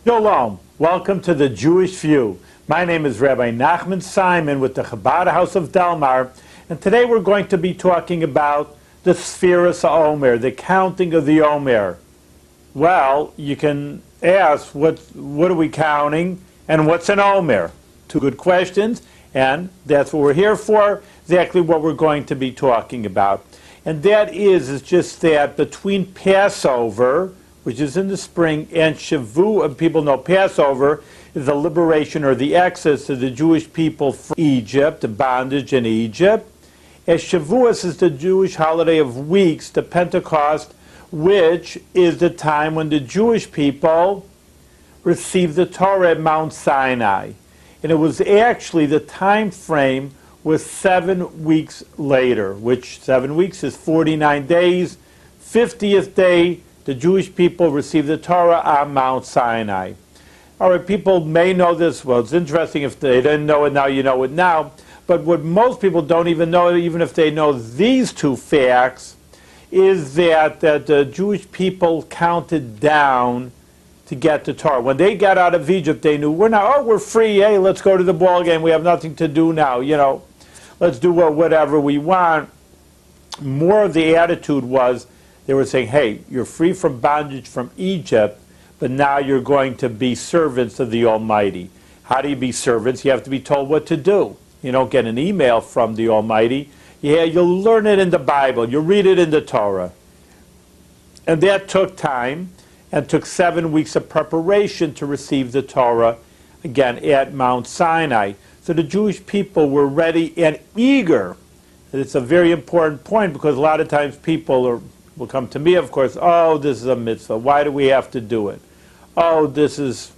Shalom. Welcome to the Jewish View. My name is Rabbi Nachman Simon with the Chabad House of Delmar, and today we're going to be talking about the Sefiras Omer, the counting of the Omer. Well, you can ask, what are we counting, and what's an Omer? Two good questions, and that's what we're here for, exactly what we're going to be talking about. And that is just that between Passover, which is in the spring, and Shavuot, people know Passover is the liberation or the exodus of the Jewish people from Egypt, the bondage in Egypt. As Shavuot is the Jewish holiday of weeks, the Pentecost, which is the time when the Jewish people received the Torah at Mount Sinai. And it was actually the time frame was 7 weeks later, which 7 weeks is 49 days. 50th day, the Jewish people received the Torah on Mount Sinai. All right, people may know this. Well, it's interesting if they didn't know it now, you know it now. But what most people don't even know, even if they know these two facts, is that the Jewish people counted down to get the Torah. When they got out of Egypt, they knew, we're free, hey, let's go to the ball game, we have nothing to do now, let's do whatever we want. More of the attitude was, they were saying, hey, you're free from bondage from Egypt, but now you're going to be servants of the Almighty. How do you be servants? You have to be told what to do. You don't get an email from the Almighty. Yeah, you'll learn it in the Bible. You'll read it in the Torah. And that took time and took 7 weeks of preparation to receive the Torah, again, at Mount Sinai. So the Jewish people were ready and eager. And it's a very important point because a lot of times people will come to me, of course, oh, this is a mitzvah. Why do we have to do it? Oh, this is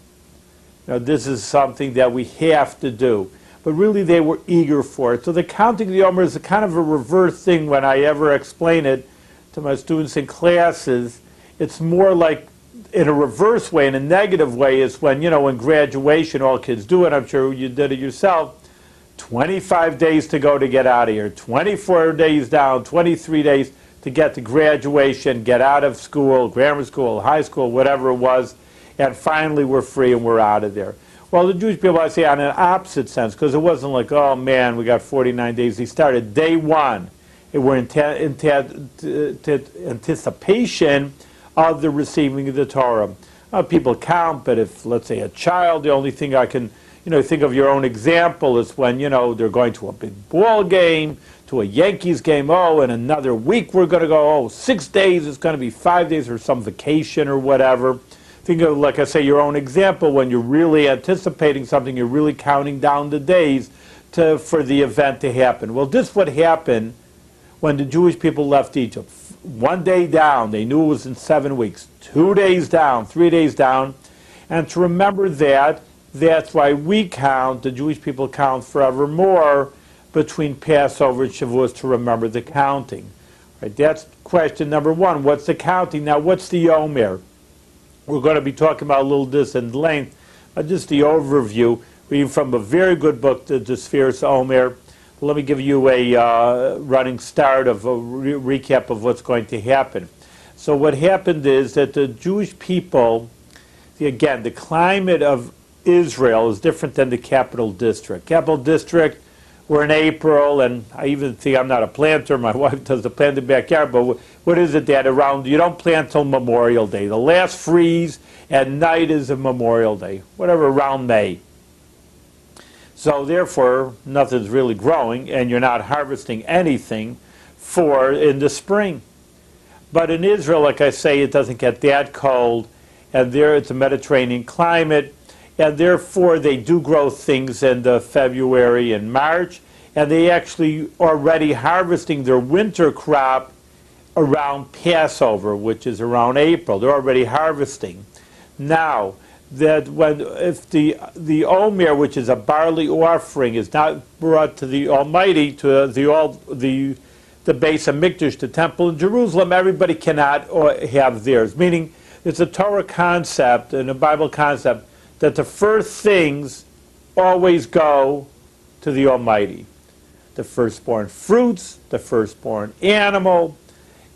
something that we have to do. But really they were eager for it. So the counting of the Omer is a kind of a reverse thing when I ever explain it to my students in classes. It's more like in a reverse way, in a negative way, is when, in graduation, all kids do it. I'm sure you did it yourself. 25 days to go to get out of here. 24 days down, 23 days to get to graduation, get out of school, grammar school, high school, whatever it was, and finally we're free and we're out of there. Well, the Jewish people, I say, on an opposite sense, because it wasn't like, oh man, we got 49 days. They started day one. It were in anticipation of the receiving of the Torah. People count, but if, let's say, a child, the only thing I can, think of your own example is when, they're going to a big ball game, to a Yankees game, in another week we're going to go, 6 days, it's going to be 5 days or some vacation or whatever. Think of, like I say, your own example, when you're really anticipating something, you're really counting down the days for the event to happen. Well, this would happen when the Jewish people left Egypt. 1 day down, they knew it was in 7 weeks. 2 days down, 3 days down. And to remember that, that's why we count, the Jewish people count forevermore between Passover and Shavuot to remember the counting. Right, that's question number one. What's the counting? Now, what's the Omer? We're going to be talking about a little this in length, but just the overview, reading from a very good book, the Sefiras Omer. Let me give you a running start of a recap of what's going to happen. So what happened is that the Jewish people, again, the climate of Israel is different than the capital district. Capital district, we're in April, and I even think I'm not a planter. My wife does the plant in the backyard, but what is it that around, you don't plant till Memorial Day. The last freeze at night is a Memorial Day, whatever, around May. So therefore, nothing's really growing, and you're not harvesting anything in the spring. But in Israel, like I say, it doesn't get that cold, and there it's a Mediterranean climate, and therefore they do grow things in the February and March, and they actually already harvesting their winter crop around Passover, which is around April. They're already harvesting. Now, if the Omer, which is a barley offering, is not brought to the Almighty, to the base of Mikdash, the temple in Jerusalem, everybody cannot have theirs. Meaning, it's a Torah concept and a Bible concept that the first things always go to the Almighty. The firstborn fruits, the firstborn animal,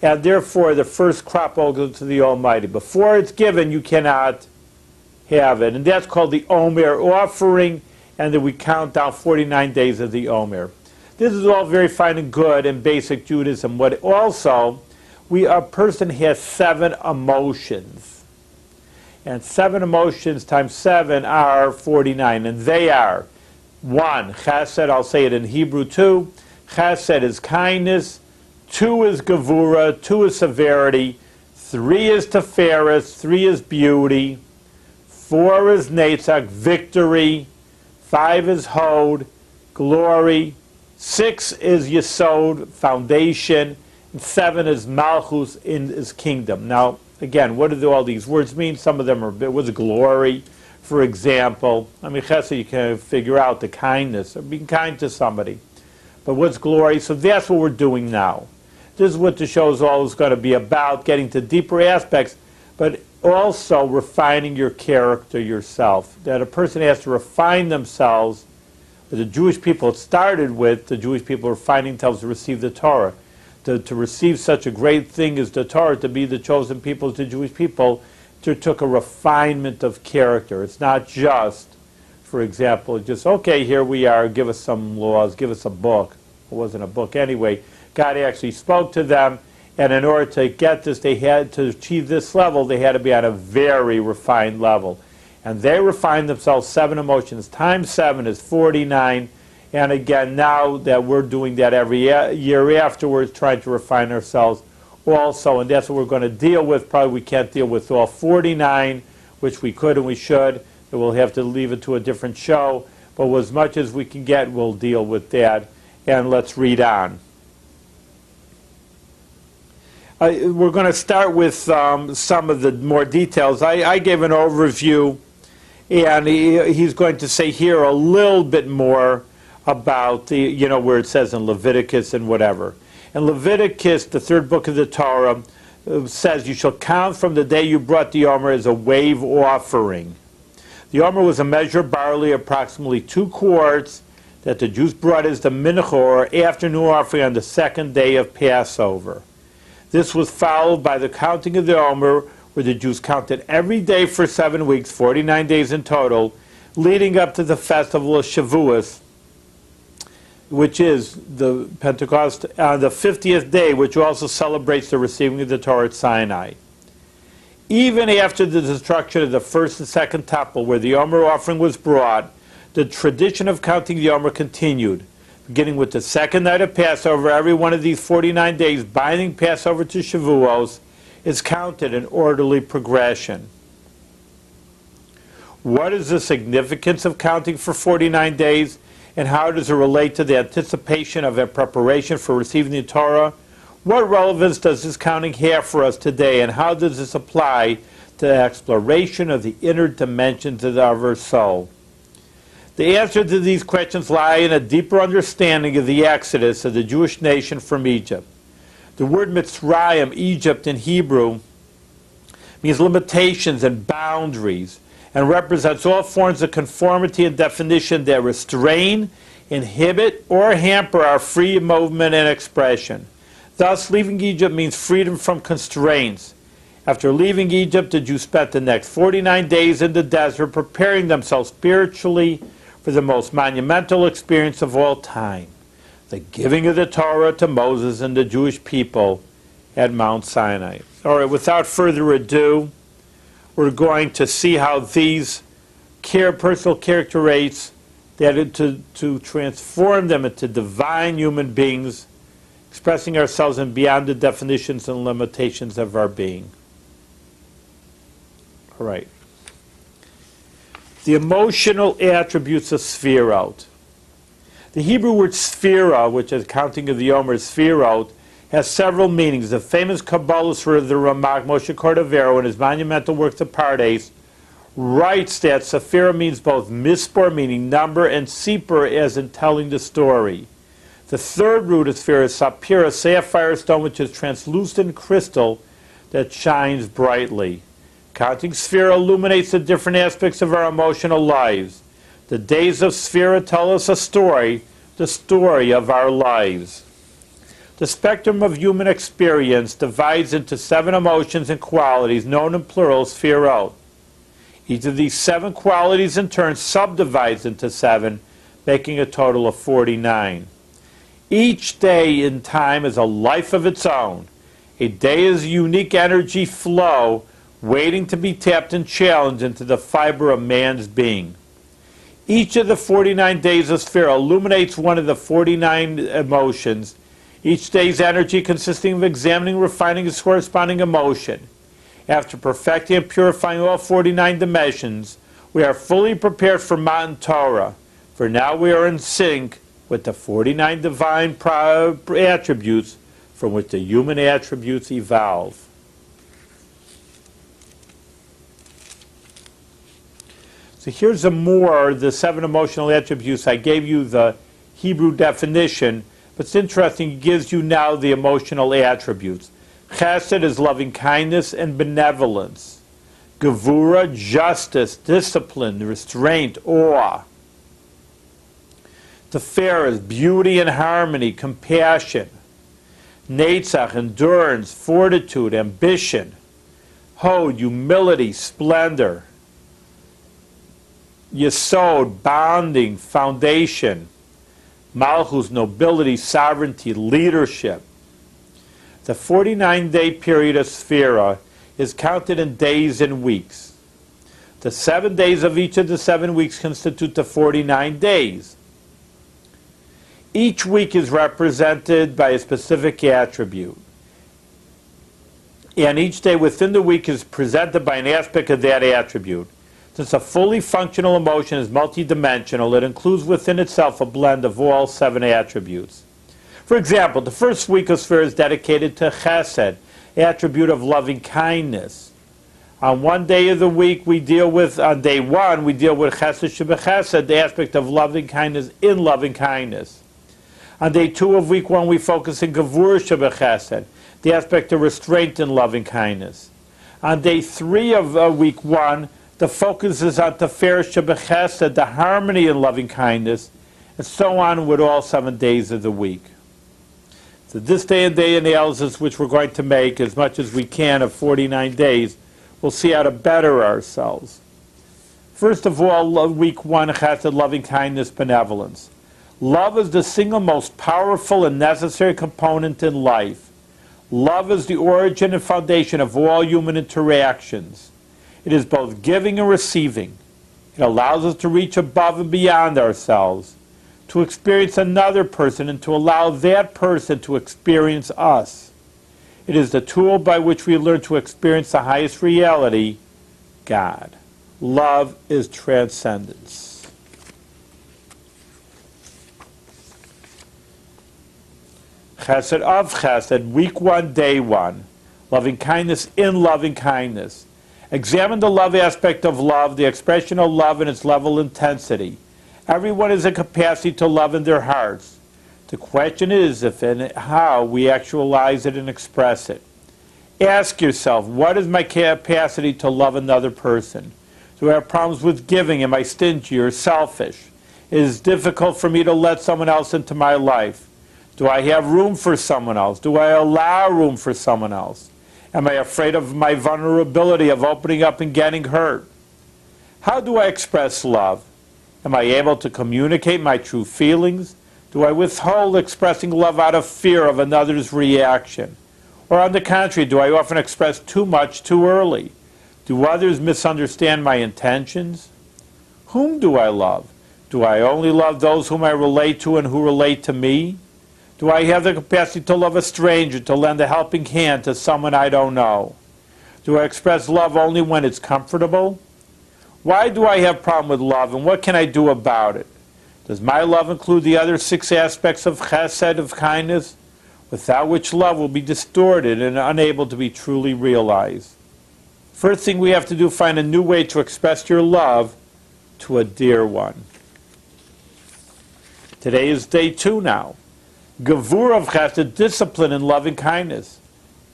and therefore the first crop will go to the Almighty. Before it's given, you cannot have it. And that's called the Omer offering, and then we count down 49 days of the Omer. This is all very fine and good in basic Judaism. What also, a person has 7 emotions. And 7 emotions times 7 are 49. And they are 1, chesed, I'll say it in Hebrew too. Chesed is kindness. 2 is gevura, 2 is severity. 3 is Sefiras, 3 is beauty. 4 is netzach, victory. 5 is hod, glory. 6 is yesod, foundation. And 7 is malchus, in his kingdom. Now, again, what do all these words mean? Some of them are, what's glory, for example? I mean, chesed, you can figure out the kindness, or being kind to somebody. But what's glory? So that's what we're doing now. This is what the show is always going to be about, getting to deeper aspects, but also refining your character yourself. That a person has to refine themselves. The Jewish people started with, the Jewish people refining themselves to receive the Torah. To receive such a great thing as the Torah, to be the chosen people, the Jewish people, took a refinement of character. It's not just, for example, just, okay, here we are, give us some laws, give us a book. It wasn't a book anyway. God actually spoke to them, and in order to get this, they had to achieve this level, they had to be on a very refined level. And they refined themselves 7 emotions. Times 7 is 49. And again, now that we're doing that every year afterwards, trying to refine ourselves also, and that's what we're going to deal with. Probably we can't deal with all 49, which we could and we should. So we'll have to leave it to a different show. But as much as we can get, we'll deal with that. And let's read on. We're going to start with some of the more details. I gave an overview, and he's going to say here a little bit more about the, where it says in Leviticus and whatever. In Leviticus, the 3rd book of the Torah, says, you shall count from the day you brought the Omer as a wave offering. The Omer was a measure of barley, approximately 2 quarts, that the Jews brought as the mincha, or afternoon offering, on the 2nd day of Passover. This was followed by the counting of the Omer, where the Jews counted every day for 7 weeks, 49 days in total, leading up to the festival of Shavuos, which is the Pentecost, on the 50th day, which also celebrates the receiving of the Torah at Sinai. Even after the destruction of the first and second temple, where the Omer offering was brought, the tradition of counting the Omer continued. Beginning with the 2nd night of Passover, every one of these 49 days, binding Passover to Shavuos, is counted in orderly progression. What is the significance of counting for 49 days? And how does it relate to the anticipation of a preparation for receiving the Torah? What relevance does this counting have for us today, and how does this apply to the exploration of the inner dimensions of our soul? The answer to these questions lie in a deeper understanding of the exodus of the Jewish nation from Egypt. The word Mitzrayim, Egypt in Hebrew, means limitations and boundaries, and represents all forms of conformity and definition that restrain, inhibit, or hamper our free movement and expression. Thus, leaving Egypt means freedom from constraints. After leaving Egypt, the Jews spent the next 49 days in the desert preparing themselves spiritually for the most monumental experience of all time, the giving of the Torah to Moses and the Jewish people at Mount Sinai. All right, without further ado, we're going to see how these personal character traits, that to transform them into divine human beings, expressing ourselves in beyond the definitions and limitations of our being. All right. The emotional attributes of Sefirot. The Hebrew word Sefira, which is counting of the Omer, Sefirot, has several meanings. The famous Kabbalist of the Ramak, Moshe Cordovero, in his monumental work, The Pardes, writes that Sefira means both mispor, meaning number, and sipur, as in telling the story. The 3rd root of Sefira is sapphira, sapphire stone, which is translucent crystal that shines brightly. Counting Sefira illuminates the different aspects of our emotional lives. The days of Sefira tell us a story, the story of our lives. The spectrum of human experience divides into 7 emotions and qualities, known in plural Sefirot. Each of these 7 qualities in turn subdivides into 7, making a total of 49. Each day in time is a life of its own. A day is a unique energy flow waiting to be tapped and challenged into the fiber of man's being. Each of the 49 days of Sefira illuminates one of the 49 emotions, each day's energy consisting of examining, refining its corresponding emotion. After perfecting and purifying all 49 dimensions, we are fully prepared for Matan Torah, for now we are in sync with the 49 divine attributes from which the human attributes evolve. So here's the 7 emotional attributes. I gave you the Hebrew definition, but it's interesting, it gives you now the emotional attributes. Chesed is loving kindness and benevolence. Gevura, justice, discipline, restraint, awe. Sefiras, beauty and harmony, compassion. Netzach, endurance, fortitude, ambition. Hod, humility, splendor. Yesod, bonding, foundation. Malchus, nobility, sovereignty, leadership. The 49-day period of Sefira is counted in days and weeks. The 7 days of each of the 7 weeks constitute the 49 days. Each week is represented by a specific attribute. And each day within the week is presented by an aspect of that attribute. Since a fully functional emotion is multidimensional, it includes within itself a blend of all 7 attributes. For example, the first week of Sefira is dedicated to Chesed, attribute of loving kindness. On one day of the week, on day 1, we deal with Chesed Shebechesed, the aspect of loving kindness in loving kindness. On day 2 of week 1, we focus on Gevura Shebechesed, the aspect of restraint in loving kindness. On day 3 of week 1, the focus is on Sefiras Shebechesed, the harmony in loving kindness, and so on with all 7 days of the week. So this day and day analysis, which we're going to make as much as we can of 49 days, we'll see how to better ourselves. First of all, week 1, Chesed, loving kindness, benevolence. Love is the single most powerful and necessary component in life. Love is the origin and foundation of all human interactions. It is both giving and receiving. It allows us to reach above and beyond ourselves, to experience another person, and to allow that person to experience us. It is the tool by which we learn to experience the highest reality, God. Love is transcendence. Chesed of Chesed, week 1, day 1. Loving kindness in loving kindness. Examine the love aspect of love, the expression of love and its level of intensity. Everyone has a capacity to love in their hearts. The question is if and how we actualize it and express it. Ask yourself, what is my capacity to love another person? Do I have problems with giving? Am I stingy or selfish? It is difficult for me to let someone else into my life. Do I have room for someone else? Do I allow room for someone else? Am I afraid of my vulnerability, of opening up and getting hurt? How do I express love? Am I able to communicate my true feelings? Do I withhold expressing love out of fear of another's reaction? Or on the contrary, do I often express too much too early? Do others misunderstand my intentions? Whom do I love? Do I only love those whom I relate to and who relate to me? Do I have the capacity to love a stranger, to lend a helping hand to someone I don't know? Do I express love only when it's comfortable? Why do I have a problem with love, and what can I do about it? Does my love include the other 6 aspects of chesed, of kindness, without which love will be distorted and unable to be truly realized? First thing we have to do, find a new way to express your love to a dear one. Today is day 2 now. Gevura of chesed, discipline and loving kindness.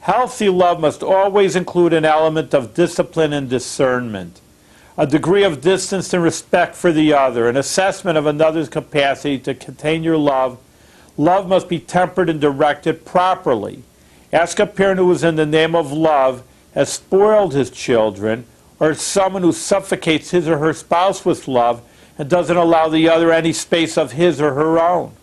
Healthy love must always include an element of discipline and discernment, a degree of distance and respect for the other, an assessment of another's capacity to contain your love. Love must be tempered and directed properly. Ask a parent who is in the name of love has spoiled his children, or someone who suffocates his or her spouse with love and doesn't allow the other any space of his or her own.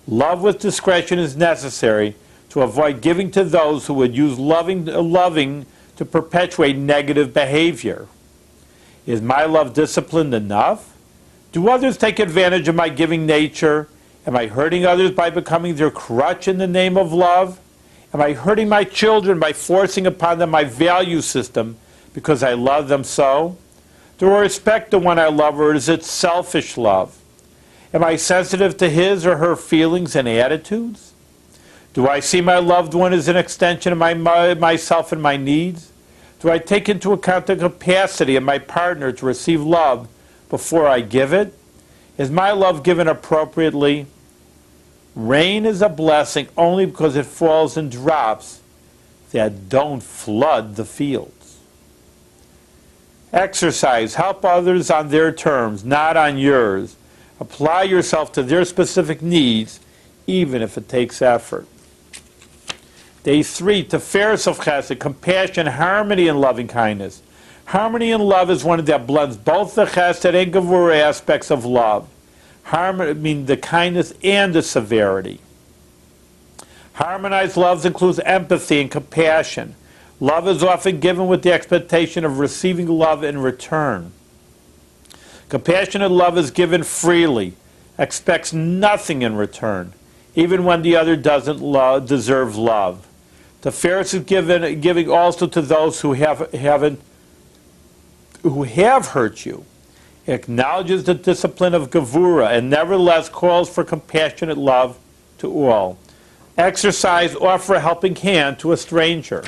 Love with discretion is necessary to avoid giving to those who would use loving to perpetuate negative behavior. Is my love disciplined enough? Do others take advantage of my giving nature? Am I hurting others by becoming their crutch in the name of love? Am I hurting my children by forcing upon them my value system because I love them so? Do I respect the one I love, or is it selfish love? Am I sensitive to his or her feelings and attitudes? Do I see my loved one as an extension of myself and my needs? Do I take into account the capacity of my partner to receive love before I give it? Is my love given appropriately? Rain is a blessing only because it falls in drops that don't flood the fields. Exercise. Help others on their terms, not on yours. Apply yourself to their specific needs, even if it takes effort. Day 3, Tiferes of Chesed, compassion, harmony, and loving kindness. Harmony and love is one that blends both the Chesed and Gevurah aspects of love. Harmony means the kindness and the severity. Harmonized love includes empathy and compassion. Love is often given with the expectation of receiving love in return. Compassionate love is given freely, expects nothing in return, even when the other doesn't deserve love. Tiferes is giving also to those who have hurt you. It acknowledges the discipline of Gevurah and nevertheless calls for compassionate love to all. Exercise, offer a helping hand to a stranger.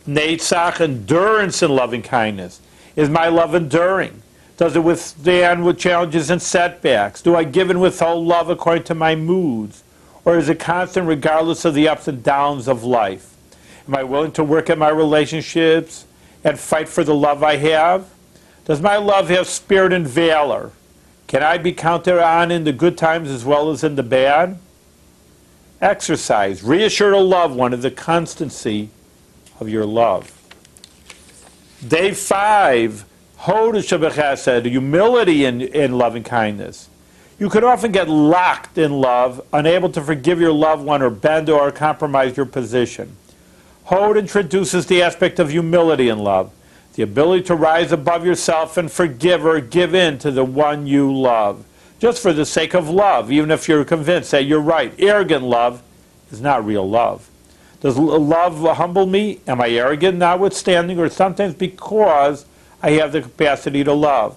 Neitzach, endurance in loving kindness. Is my love enduring? Does it withstand with challenges and setbacks? Do I give and withhold love according to my moods? Or is it constant regardless of the ups and downs of life? Am I willing to work at my relationships and fight for the love I have? Does my love have spirit and valor? Can I be counted on in the good times as well as in the bad? Exercise. Reassure a loved one of the constancy of your love. Day 5, Hodesh b'chesed, humility in loving kindness. You could often get locked in love, unable to forgive your loved one or bend or compromise your position. Hod introduces the aspect of humility in love, the ability to rise above yourself and forgive or give in to the one you love, just for the sake of love, even if you're convinced that you're right. Arrogant love is not real love. Does love humble me? Am I arrogant notwithstanding, or sometimes because I have the capacity to love?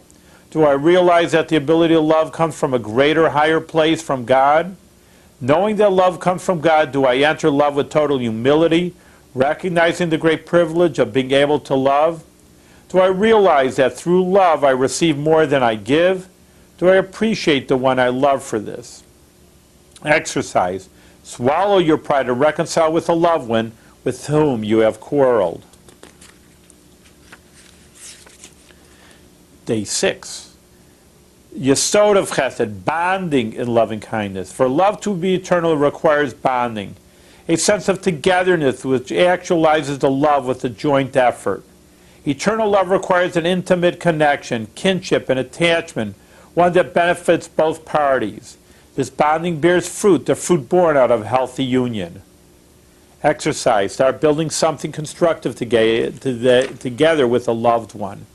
Do I realize that the ability to love comes from a greater, higher place from God? Knowing that love comes from God, do I enter love with total humility, recognizing the great privilege of being able to love? Do I realize that through love I receive more than I give? Do I appreciate the one I love for this? Exercise. Swallow your pride and reconcile with a loved one with whom you have quarreled. Day 6. Yesod of Chesed, bonding in loving kindness. For love to be eternal requires bonding, a sense of togetherness which actualizes the love with a joint effort. Eternal love requires an intimate connection, kinship, and attachment, one that benefits both parties. This bonding bears fruit, the fruit born out of healthy union. Exercise. Start building something constructive together with a loved one.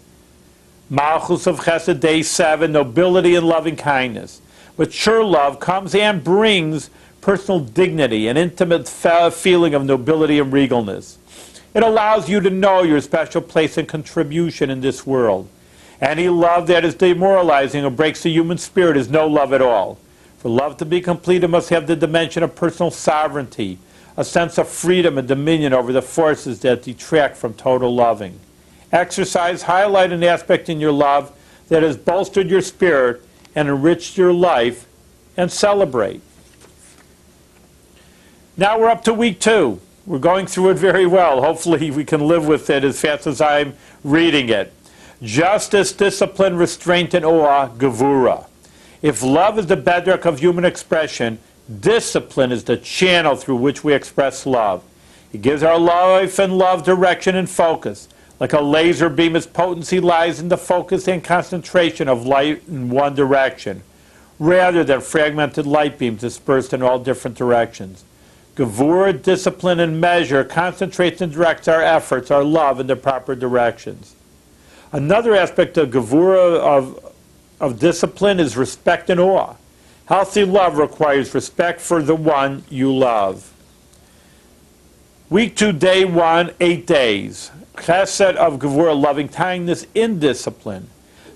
Malchus of Chesed, Day 7, nobility and loving kindness. Mature love comes and brings personal dignity, an intimate feeling of nobility and regalness. It allows you to know your special place and contribution in this world. Any love that is demoralizing or breaks the human spirit is no love at all. For love to be complete, it must have the dimension of personal sovereignty, a sense of freedom and dominion over the forces that detract from total loving. Exercise, highlight an aspect in your love that has bolstered your spirit and enriched your life, and celebrate. Now we're up to week 2. We're going through it very well. Hopefully we can live with it as fast as I'm reading it. Justice, discipline, restraint, and awe, Gevurah. If love is the bedrock of human expression, discipline is the channel through which we express love. It gives our life and love direction and focus. Like a laser beam, its potency lies in the focus and concentration of light in one direction, rather than fragmented light beams dispersed in all different directions. Gevurah, discipline, and measure concentrates and directs our efforts, our love, in the proper directions. Another aspect of Gevurah of discipline is respect and awe. Healthy love requires respect for the one you love. Week 2, day 1, 8 days. Chesed of Gevurah, loving kindness in discipline.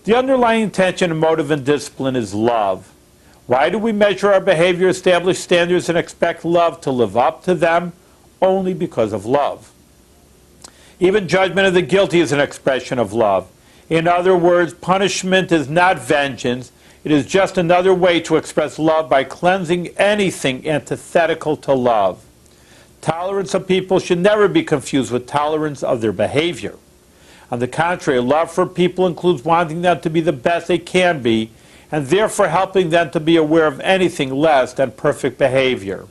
The underlying intention and motive in discipline is love. Why do we measure our behavior, establish standards, and expect love to live up to them? Only because of love. Even judgment of the guilty is an expression of love. In other words, punishment is not vengeance. It is just another way to express love by cleansing anything antithetical to love. Tolerance of people should never be confused with tolerance of their behavior. On the contrary, love for people includes wanting them to be the best they can be, and therefore helping them to be aware of anything less than perfect behavior.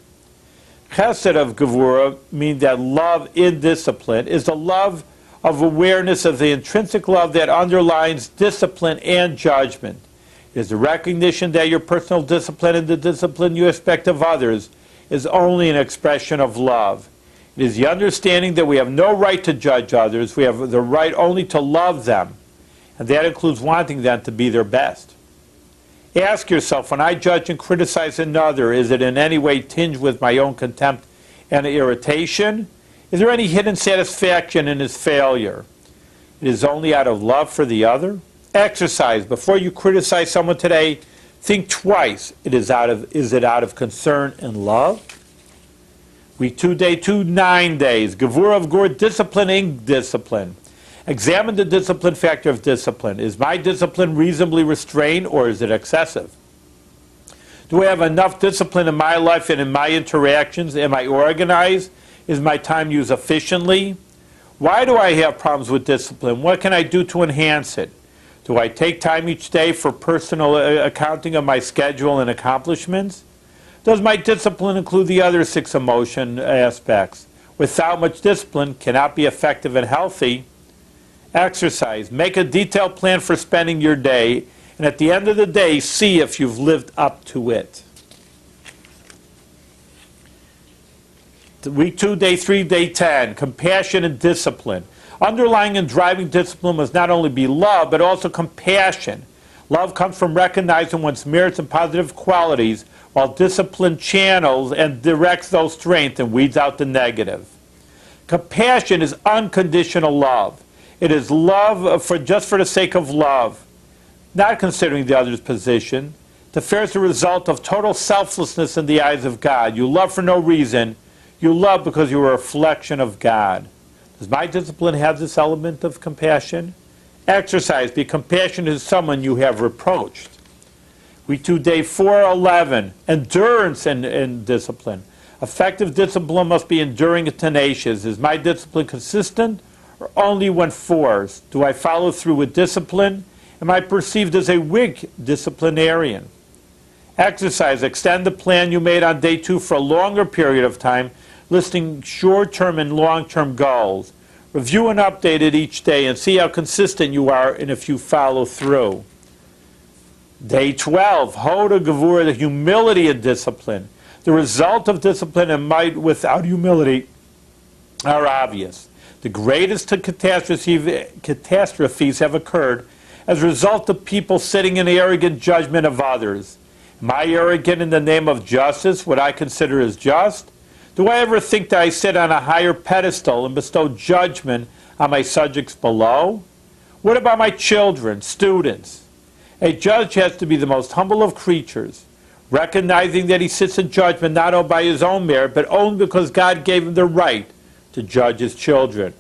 Chesed of Gevurah means that love in discipline is the love of awareness of the intrinsic love that underlines discipline and judgment. It is the recognition that your personal discipline and the discipline you expect of others is only an expression of love. It is the understanding that we have no right to judge others, we have the right only to love them, and that includes wanting them to be their best. Ask yourself, when I judge and criticize another, is it in any way tinged with my own contempt and irritation? Is there any hidden satisfaction in his failure? It is only out of love for the other? Exercise. Before you criticize someone today, think twice. Is it out of concern and love? Week 2, day 2, 9 days. Gevurah of Gevurah, disciplining discipline. Examine the discipline factor of discipline. Is my discipline reasonably restrained, or is it excessive? Do I have enough discipline in my life and in my interactions? Am I organized? Is my time used efficiently? Why do I have problems with discipline? What can I do to enhance it? Do I take time each day for personal accounting of my schedule and accomplishments? Does my discipline include the other 6 emotion aspects? Without much discipline, cannot be effective and healthy. Exercise. Make a detailed plan for spending your day, and at the end of the day, see if you've lived up to it. Week 2, day 3, day 10. Compassion and discipline. Underlying and driving discipline must not only be love, but also compassion. Love comes from recognizing one's merits and positive qualities, while discipline channels and directs those strengths and weeds out the negative. Compassion is unconditional love. It is love just for the sake of love, not considering the other's position. The affair is the result of total selflessness in the eyes of God. You love for no reason. You love because you are a reflection of God. Does my discipline have this element of compassion? Exercise. Be compassionate to someone you have reproached. Week 2, day 4, 11. Endurance and discipline. Effective discipline must be enduring and tenacious. Is my discipline consistent, or only when forced? Do I follow through with discipline? Am I perceived as a weak disciplinarian? Exercise. Extend the plan you made on day 2 for a longer period of time, listing short-term and long-term goals. Review and update it each day and see how consistent you are and if you follow through. Day 12, Hoda Gevurah, the humility and discipline. The result of discipline and might without humility are obvious. The greatest catastrophes have occurred as a result of people sitting in arrogant judgment of others. Am I arrogant in the name of justice, what I consider as just? Do I ever think that I sit on a higher pedestal and bestow judgment on my subjects below? What about my children, students? A judge has to be the most humble of creatures, recognizing that he sits in judgment not only by his own merit, but only because God gave him the right to judge his children.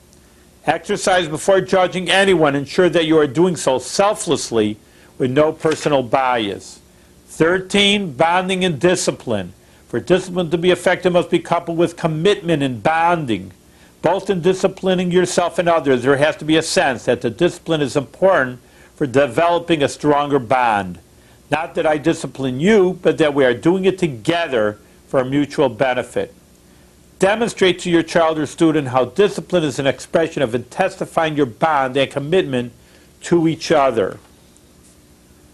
Exercise before judging anyone. Ensure that you are doing so selflessly with no personal bias. 13, bonding and discipline. For discipline to be effective must be coupled with commitment and bonding. Both in disciplining yourself and others, there has to be a sense that the discipline is important for developing a stronger bond. Not that I discipline you, but that we are doing it together for a mutual benefit. Demonstrate to your child or student how discipline is an expression of intensifying your bond and commitment to each other.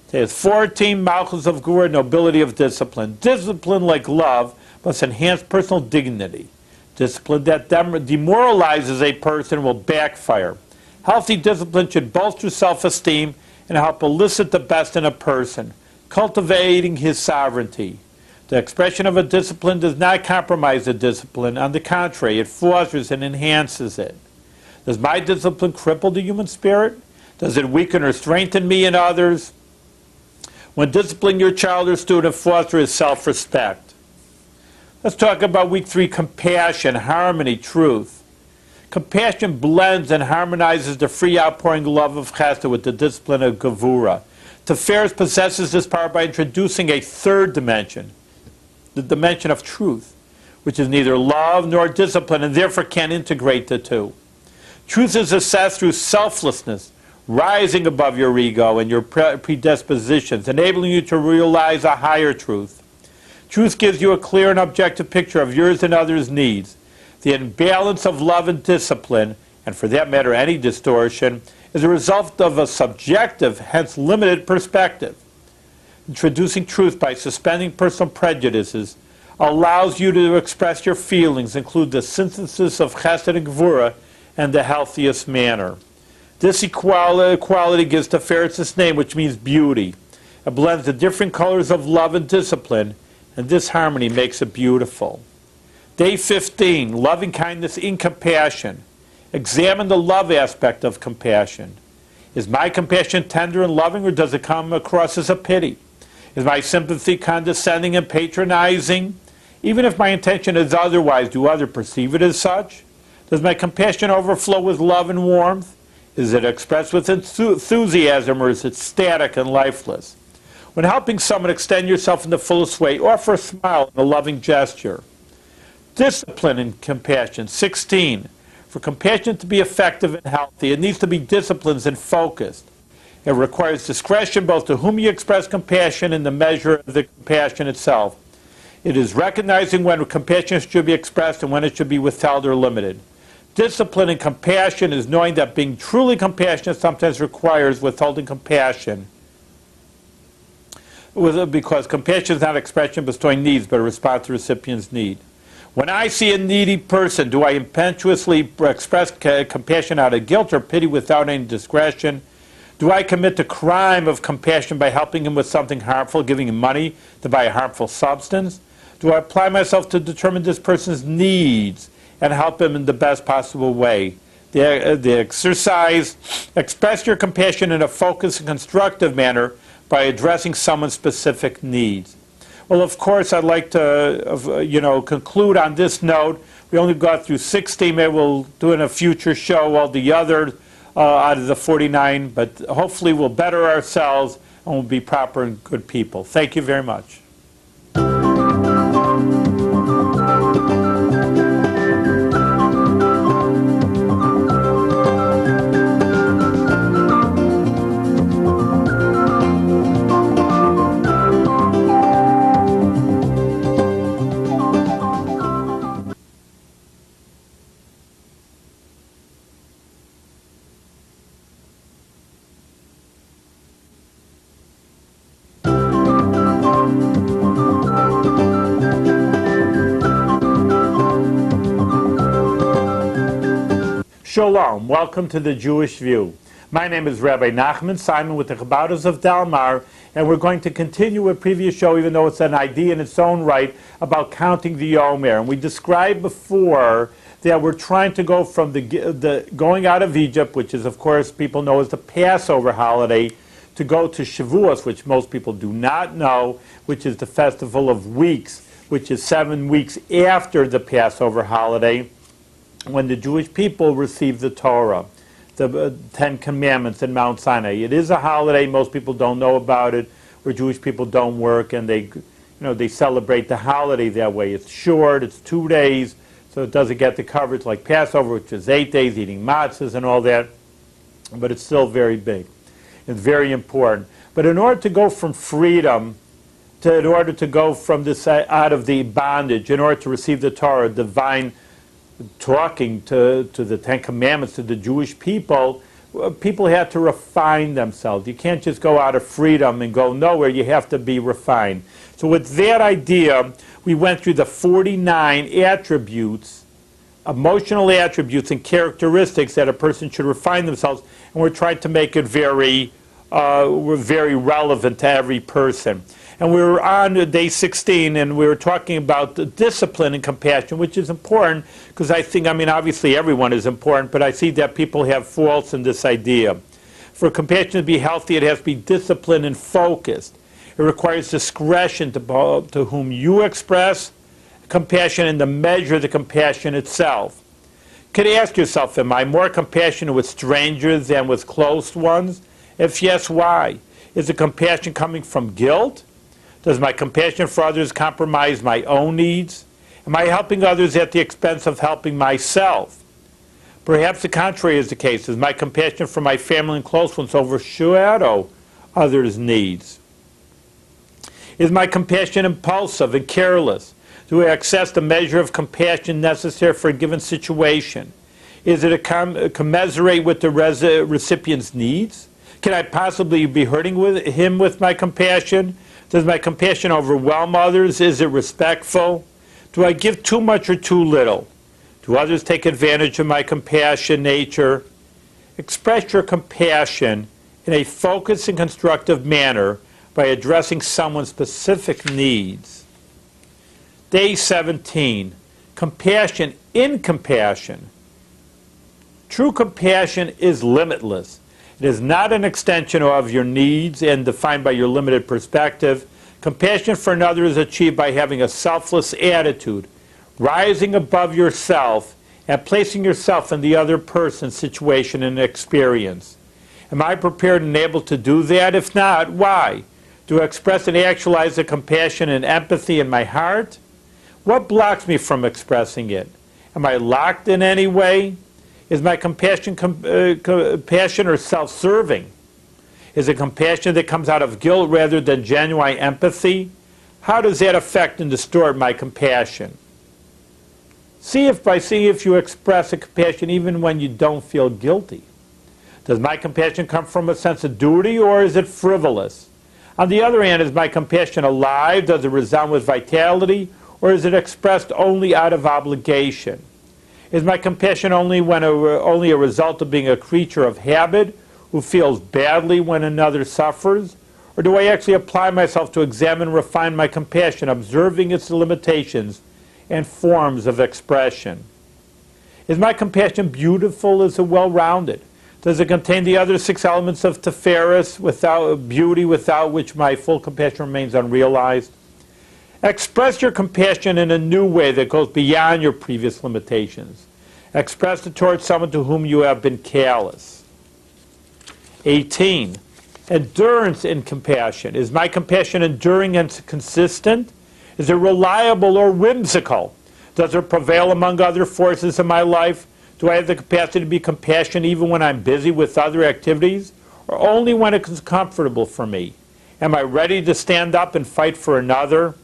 There's 14 Malchus of Gvura, nobility of discipline. Discipline, like love, must enhance personal dignity. Discipline that demoralizes a person will backfire. Healthy discipline should bolster self-esteem and help elicit the best in a person, cultivating his sovereignty. The expression of a discipline does not compromise the discipline. On the contrary, it fosters and enhances it. Does my discipline cripple the human spirit? Does it weaken or strengthen me and others? When disciplining your child or student, foster his self-respect. Let's talk about week 3, compassion, harmony, truth. Compassion blends and harmonizes the free outpouring love of Chesed with the discipline of Gevura. Sefiras possesses this power by introducing a third dimension, the dimension of truth, which is neither love nor discipline and therefore can't integrate the two. Truth is assessed through selflessness, rising above your ego and your predispositions, enabling you to realize a higher truth. Truth gives you a clear and objective picture of yours and others' needs. The imbalance of love and discipline, and for that matter any distortion, is a result of a subjective, hence limited perspective. Introducing truth by suspending personal prejudices allows you to express your feelings, include the synthesis of Chesed and Gvura, in the healthiest manner. This equality gives Sefiras its name, which means beauty. It blends the different colors of love and discipline, and this harmony makes it beautiful. Day 15, loving kindness in compassion. Examine the love aspect of compassion. Is my compassion tender and loving, or does it come across as a pity? Is my sympathy condescending and patronizing? Even if my intention is otherwise, do others perceive it as such? Does my compassion overflow with love and warmth? Is it expressed with enthusiasm, or is it static and lifeless? When helping someone extend yourself in the fullest way, offer a smile and a loving gesture. Discipline and compassion. 16. For compassion to be effective and healthy, it needs to be disciplined and focused. It requires discretion both to whom you express compassion and the measure of the compassion itself. It is recognizing when compassion should be expressed and when it should be withheld or limited. Discipline and compassion is knowing that being truly compassionate sometimes requires withholding compassion, because compassion is not expression bestowing needs, but a response to the recipient's need. When I see a needy person, do I impetuously express compassion out of guilt or pity without any discretion? Do I commit the crime of compassion by helping him with something harmful, giving him money to buy a harmful substance? Do I apply myself to determine this person's needs and help him in the best possible way? The exercise, express your compassion in a focused and constructive manner by addressing someone's specific needs. Well, of course, I'd like to conclude on this note. We only got through 16. Maybe we'll do in a future show all the other out of the 49, but hopefully we'll better ourselves and we'll be proper and good people. Thank you very much. Shalom, welcome to the Jewish View. My name is Rabbi Nachman Simon with the Chabaders of Delmar, and we're going to continue a previous show, even though it's an idea in its own right, about counting the Omer. And we described before that we're trying to go from the going out of Egypt, which is, of course, people know as the Passover holiday, to go to Shavuos, which most people do not know, which is the Festival of Weeks, which is 7 weeks after the Passover holiday, when the Jewish people received the Torah, the 10 Commandments in Mount Sinai. It is a holiday. Most people don't know about it, where Jewish people don't work, and they celebrate the holiday that way. It's short. It's 2 days, so it doesn't get the coverage like Passover, which is 8 days, eating matzahs and all that, but it's still very big. It's very important. But in order to go from freedom in order to go from this out of the bondage, in order to receive the Torah, divine talking to the Ten Commandments to the Jewish people, people had to refine themselves. You can't just go out of freedom and go nowhere. You have to be refined. So with that idea, we went through the 49 attributes, emotional attributes and characteristics that a person should refine themselves, and we're trying to make it very relevant to every person. And we were on day 16, and we were talking about the discipline and compassion, which is important, because obviously everyone is important, but I see that people have faults in this idea. For compassion to be healthy, it has to be disciplined and focused. It requires discretion to whom you express compassion and to measure the compassion itself. You could ask yourself, am I more compassionate with strangers than with close ones? If yes, why? Is the compassion coming from guilt? Does my compassion for others compromise my own needs? Am I helping others at the expense of helping myself? Perhaps the contrary is the case. Does my compassion for my family and close ones overshadow others' needs? Is my compassion impulsive and careless? Do I access the measure of compassion necessary for a given situation? Is it a commensurate with the recipient's needs? Can I possibly be hurting him with my compassion? Does my compassion overwhelm others? Is it respectful? Do I give too much or too little? Do others take advantage of my compassion nature? Express your compassion in a focused and constructive manner by addressing someone's specific needs. Day 17, compassion in compassion. True compassion is limitless. It is not an extension of your needs and defined by your limited perspective. Compassion for another is achieved by having a selfless attitude, rising above yourself and placing yourself in the other person's situation and experience. Am I prepared and able to do that? If not, why? Do I express and actualize the compassion and empathy in my heart? What blocks me from expressing it? Am I locked in any way? Is my compassion compassion or self-serving? Is it compassion that comes out of guilt rather than genuine empathy? How does that affect and distort my compassion? See if you express a compassion even when you don't feel guilty. Does my compassion come from a sense of duty, or is it frivolous? On the other hand, is my compassion alive? Does it resound with vitality, or is it expressed only out of obligation? Is my compassion only a result of being a creature of habit who feels badly when another suffers? Or do I actually apply myself to examine and refine my compassion, observing its limitations and forms of expression? Is my compassion beautiful? Is it well-rounded? Does it contain the other 6 elements of Sefiras, without beauty, without which my full compassion remains unrealized? Express your compassion in a new way that goes beyond your previous limitations. Express it towards someone to whom you have been callous. 18. Endurance in compassion. Is my compassion enduring and consistent? Is it reliable or whimsical? Does it prevail among other forces in my life? Do I have the capacity to be compassionate even when I'm busy with other activities, or only when it's comfortable for me? Am I ready to stand up and fight for another?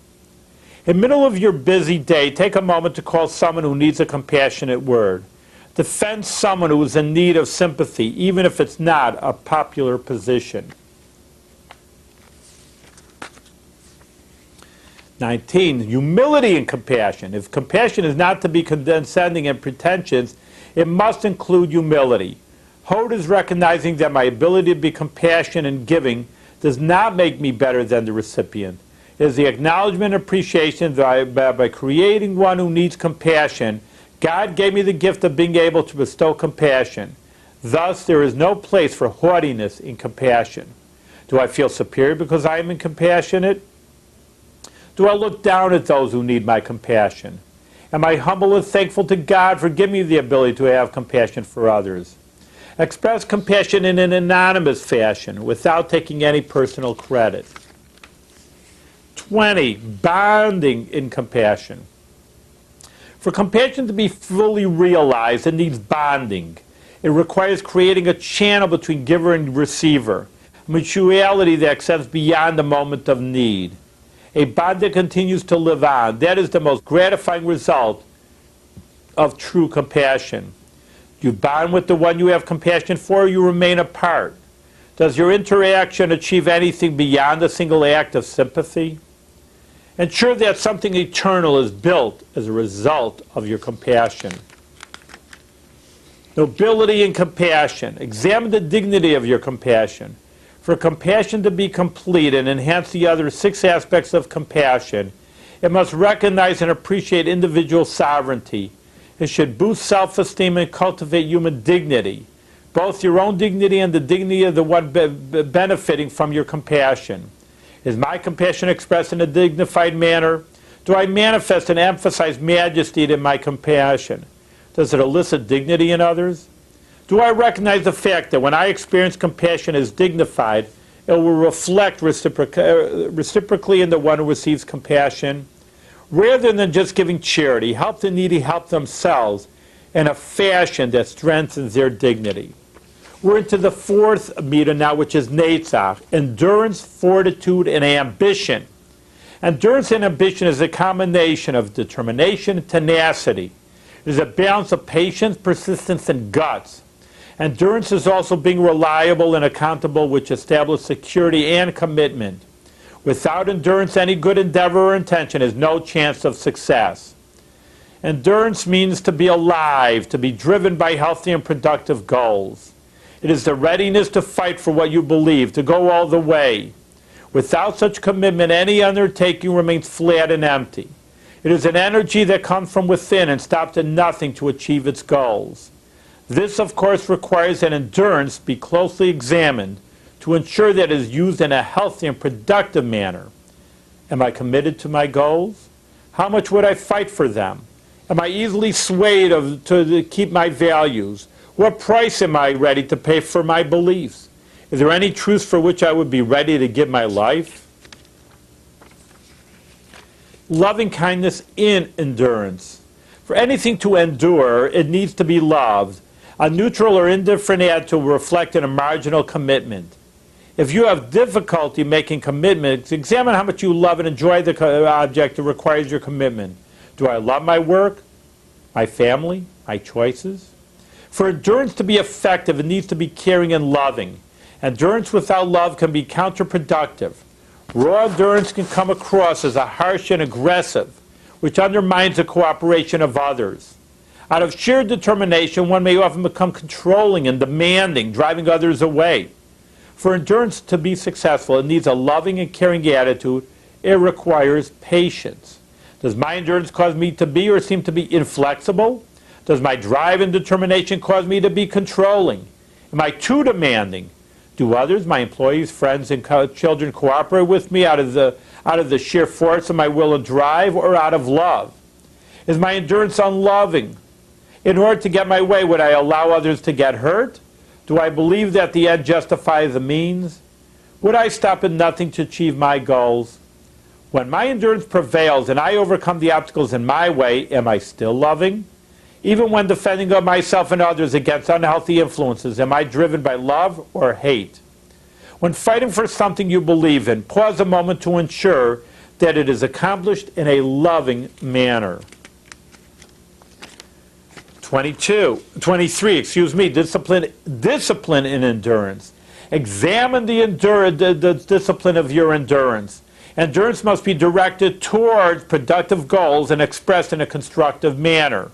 In the middle of your busy day, take a moment to call someone who needs a compassionate word. Defend someone who is in need of sympathy, even if it's not a popular position. 19. Humility and compassion. If compassion is not to be condescending and pretentious, it must include humility. Hod is recognizing that my ability to be compassionate and giving does not make me better than the recipient. It is the acknowledgement and appreciation that by creating one who needs compassion, God gave me the gift of being able to bestow compassion. Thus, there is no place for haughtiness in compassion. Do I feel superior because I am compassionate? Do I look down at those who need my compassion? Am I humble and thankful to God for giving me the ability to have compassion for others? Express compassion in an anonymous fashion without taking any personal credit. 20. Bonding in compassion. For compassion to be fully realized, it needs bonding. It requires creating a channel between giver and receiver, a mutuality that extends beyond the moment of need. a bond that continues to live on. That is the most gratifying result of true compassion. You bond with the one you have compassion for, or you remain apart. Does your interaction achieve anything beyond a single act of sympathy? Ensure that something eternal is built as a result of your compassion. Nobility and compassion. Examine the dignity of your compassion. For compassion to be complete and enhance the other 6 aspects of compassion, it must recognize and appreciate individual sovereignty. It should boost self-esteem and cultivate human dignity, both your own dignity and the dignity of the one benefiting from your compassion. Is my compassion expressed in a dignified manner? Do I manifest and emphasize majesty in my compassion? Does it elicit dignity in others? Do I recognize the fact that when I experience compassion as dignified, it will reflect reciprocally in the one who receives compassion? Rather than just giving charity, help the needy help themselves in a fashion that strengthens their dignity. We're into the 4th meter now, which is Netzach, endurance, fortitude, and ambition. Endurance and ambition is a combination of determination and tenacity. It is a balance of patience, persistence, and guts. Endurance is also being reliable and accountable, which establishes security and commitment. Without endurance, any good endeavor or intention has no chance of success. Endurance means to be alive, to be driven by healthy and productive goals. It is the readiness to fight for what you believe, to go all the way. Without such commitment, any undertaking remains flat and empty. It is an energy that comes from within and stops at nothing to achieve its goals. This, of course, requires that endurance be closely examined to ensure that it is used in a healthy and productive manner. Am I committed to my goals? How much would I fight for them? Am I easily swayed to keep my values? What price am I ready to pay for my beliefs? Is there any truth for which I would be ready to give my life? Loving kindness in endurance. For anything to endure, it needs to be loved. A neutral or indifferent attitude will reflect in a marginal commitment. If you have difficulty making commitments, examine how much you love and enjoy the object that requires your commitment. Do I love my work, my family, my choices? For endurance to be effective, it needs to be caring and loving. Endurance without love can be counterproductive. Raw endurance can come across as a harsh and aggressive, which undermines the cooperation of others. Out of sheer determination, one may often become controlling and demanding, driving others away. For endurance to be successful, it needs a loving and caring attitude. It requires patience. Does my endurance cause me to be or seem to be inflexible? Does my drive and determination cause me to be controlling? Am I too demanding? Do others, my employees, friends, and children cooperate with me out of the sheer force of my will and drive, or out of love? Is my endurance unloving? In order to get my way, would I allow others to get hurt? Do I believe that the end justifies the means? Would I stop at nothing to achieve my goals? When my endurance prevails and I overcome the obstacles in my way, am I still loving? Even when defending of myself and others against unhealthy influences, am I driven by love or hate? When fighting for something you believe in, pause a moment to ensure that it is accomplished in a loving manner. 23, discipline in endurance. Examine the discipline of your endurance. Endurance must be directed towards productive goals and expressed in a constructive manner.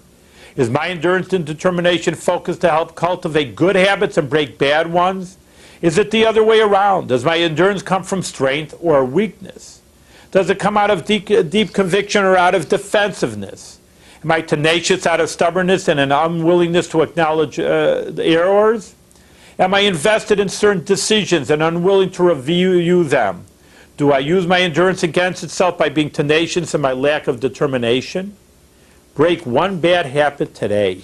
Is my endurance and determination focused to help cultivate good habits and break bad ones? Is it the other way around? Does my endurance come from strength or weakness? Does it come out of deep conviction or out of defensiveness? Am I tenacious out of stubbornness and an unwillingness to acknowledge errors? Am I invested in certain decisions and unwilling to review them? Do I use my endurance against itself by being tenacious in my lack of determination? Break one bad habit today.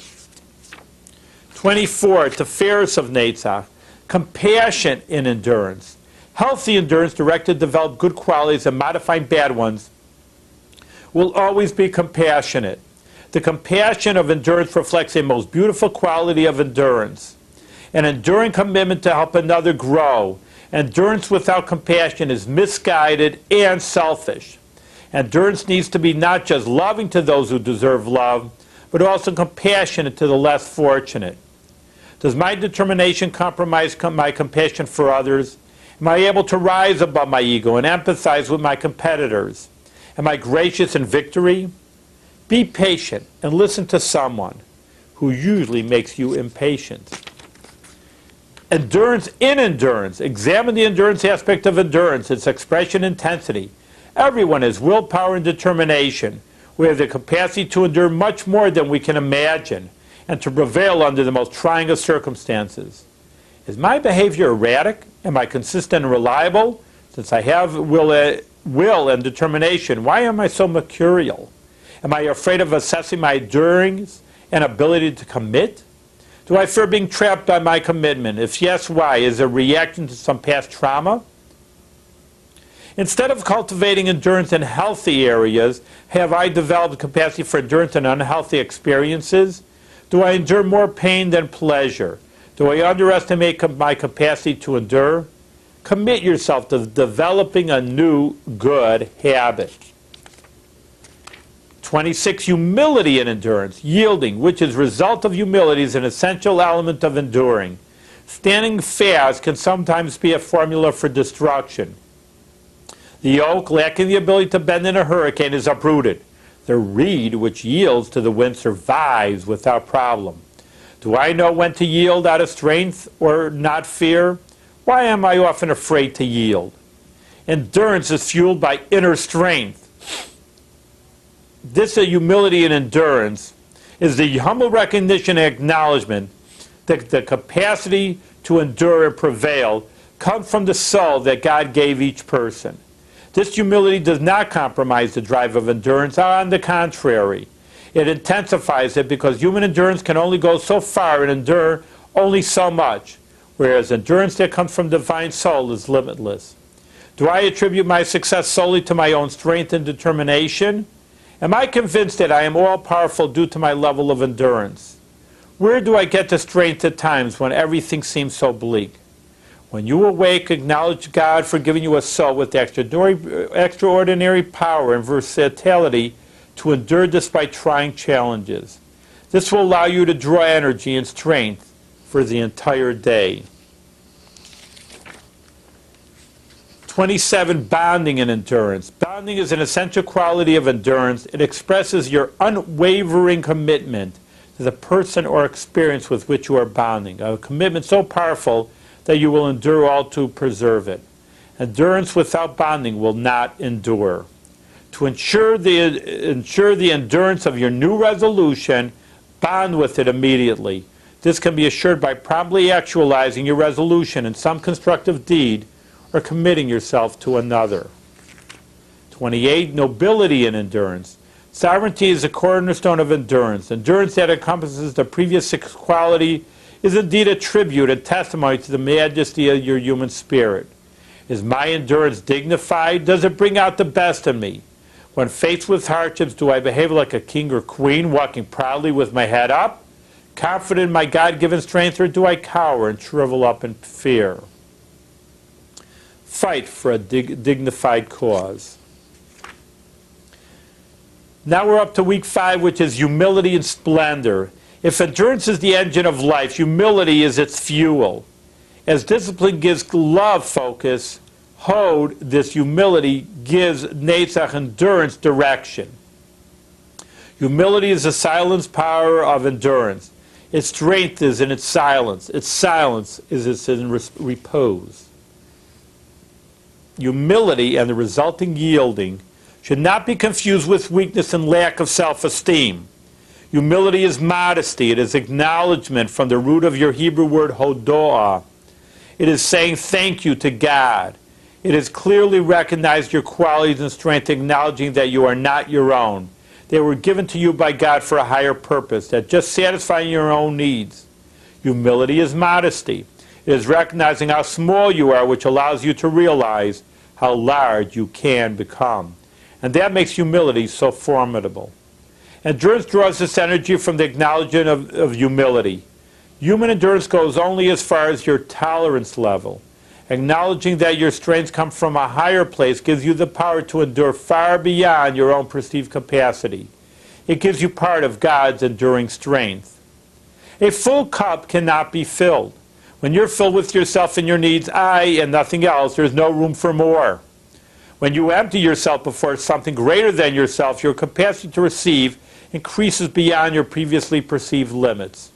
24, Vew-Sefiras of Netzach. Compassion in endurance. Healthy endurance directed to develop good qualities and modifying bad ones will always be compassionate. The compassion of endurance reflects a most beautiful quality of endurance, an enduring commitment to help another grow. Endurance without compassion is misguided and selfish. Endurance needs to be not just loving to those who deserve love, but also compassionate to the less fortunate. Does my determination compromise my compassion for others? Am I able to rise above my ego and empathize with my competitors? Am I gracious in victory? Be patient and listen to someone who usually makes you impatient. Endurance in endurance. Examine the endurance aspect of endurance, its expression intensity. Everyone has willpower and determination. We have the capacity to endure much more than we can imagine and to prevail under the most trying of circumstances. Is my behavior erratic? Am I consistent and reliable? Since I have will and determination, why am I so mercurial? Am I afraid of assessing my endurance and ability to commit? Do I fear being trapped by my commitment? If yes, why? Is it a reaction to some past trauma? Instead of cultivating endurance in healthy areas, have I developed capacity for endurance in unhealthy experiences? Do I endure more pain than pleasure? Do I underestimate my capacity to endure? Commit yourself to developing a new good habit. 26. Humility and endurance. Yielding, which is result of humility, is an essential element of enduring. Standing fast can sometimes be a formula for destruction. The oak, lacking the ability to bend in a hurricane, is uprooted. The reed, which yields to the wind, survives without problem. Do I know when to yield out of strength or not fear? Why am I often afraid to yield? Endurance is fueled by inner strength. This humility and endurance is the humble recognition and acknowledgement that the capacity to endure and prevail comes from the soul that God gave each person. This humility does not compromise the drive of endurance. On the contrary, it intensifies it because human endurance can only go so far and endure only so much, whereas endurance that comes from divine soul is limitless. Do I attribute my success solely to my own strength and determination? Am I convinced that I am all-powerful due to my level of endurance? Where do I get the strength at times when everything seems so bleak? When you awake, acknowledge God for giving you a soul with extraordinary power and versatility to endure despite trying challenges. This will allow you to draw energy and strength for the entire day. 27. Bonding and endurance. Bonding is an essential quality of endurance. It expresses your unwavering commitment to the person or experience with which you are bonding. A commitment so powerful that you will endure all to preserve it. Endurance without bonding will not endure. To ensure the endurance of your new resolution, bond with it immediately. This can be assured by promptly actualizing your resolution in some constructive deed or committing yourself to another. 28. Nobility and endurance. Sovereignty is a cornerstone of endurance. Endurance that encompasses the previous 6 qualities is indeed a tribute and testimony to the majesty of your human spirit. Is my endurance dignified? Does it bring out the best in me? When faced with hardships, do I behave like a king or queen, walking proudly with my head up, confident in my God-given strength, or do I cower and shrivel up in fear? Fight for a dignified cause. Now we're up to week 5, which is humility and splendor. If endurance is the engine of life, humility is its fuel. As discipline gives love focus, Hod, this humility, gives Netzach, endurance, direction. Humility is the silence power of endurance. Its strength is in its silence. Its silence is in repose. Humility and the resulting yielding should not be confused with weakness and lack of self-esteem. Humility is modesty. It is acknowledgement from the root of your Hebrew word hodoah. It is saying thank you to God. It is clearly recognized your qualities and strength, acknowledging that you are not your own. They were given to you by God for a higher purpose, that just satisfying your own needs. Humility is modesty. It is recognizing how small you are, which allows you to realize how large you can become. And that makes humility so formidable. Endurance draws this energy from the acknowledgement of humility. Human endurance goes only as far as your tolerance level. Acknowledging that your strengths come from a higher place gives you the power to endure far beyond your own perceived capacity. It gives you part of God's enduring strength. A full cup cannot be filled. When you're filled with yourself and your needs, I and nothing else, there's no room for more. When you empty yourself before something greater than yourself, your capacity to receive increases beyond your previously perceived limits.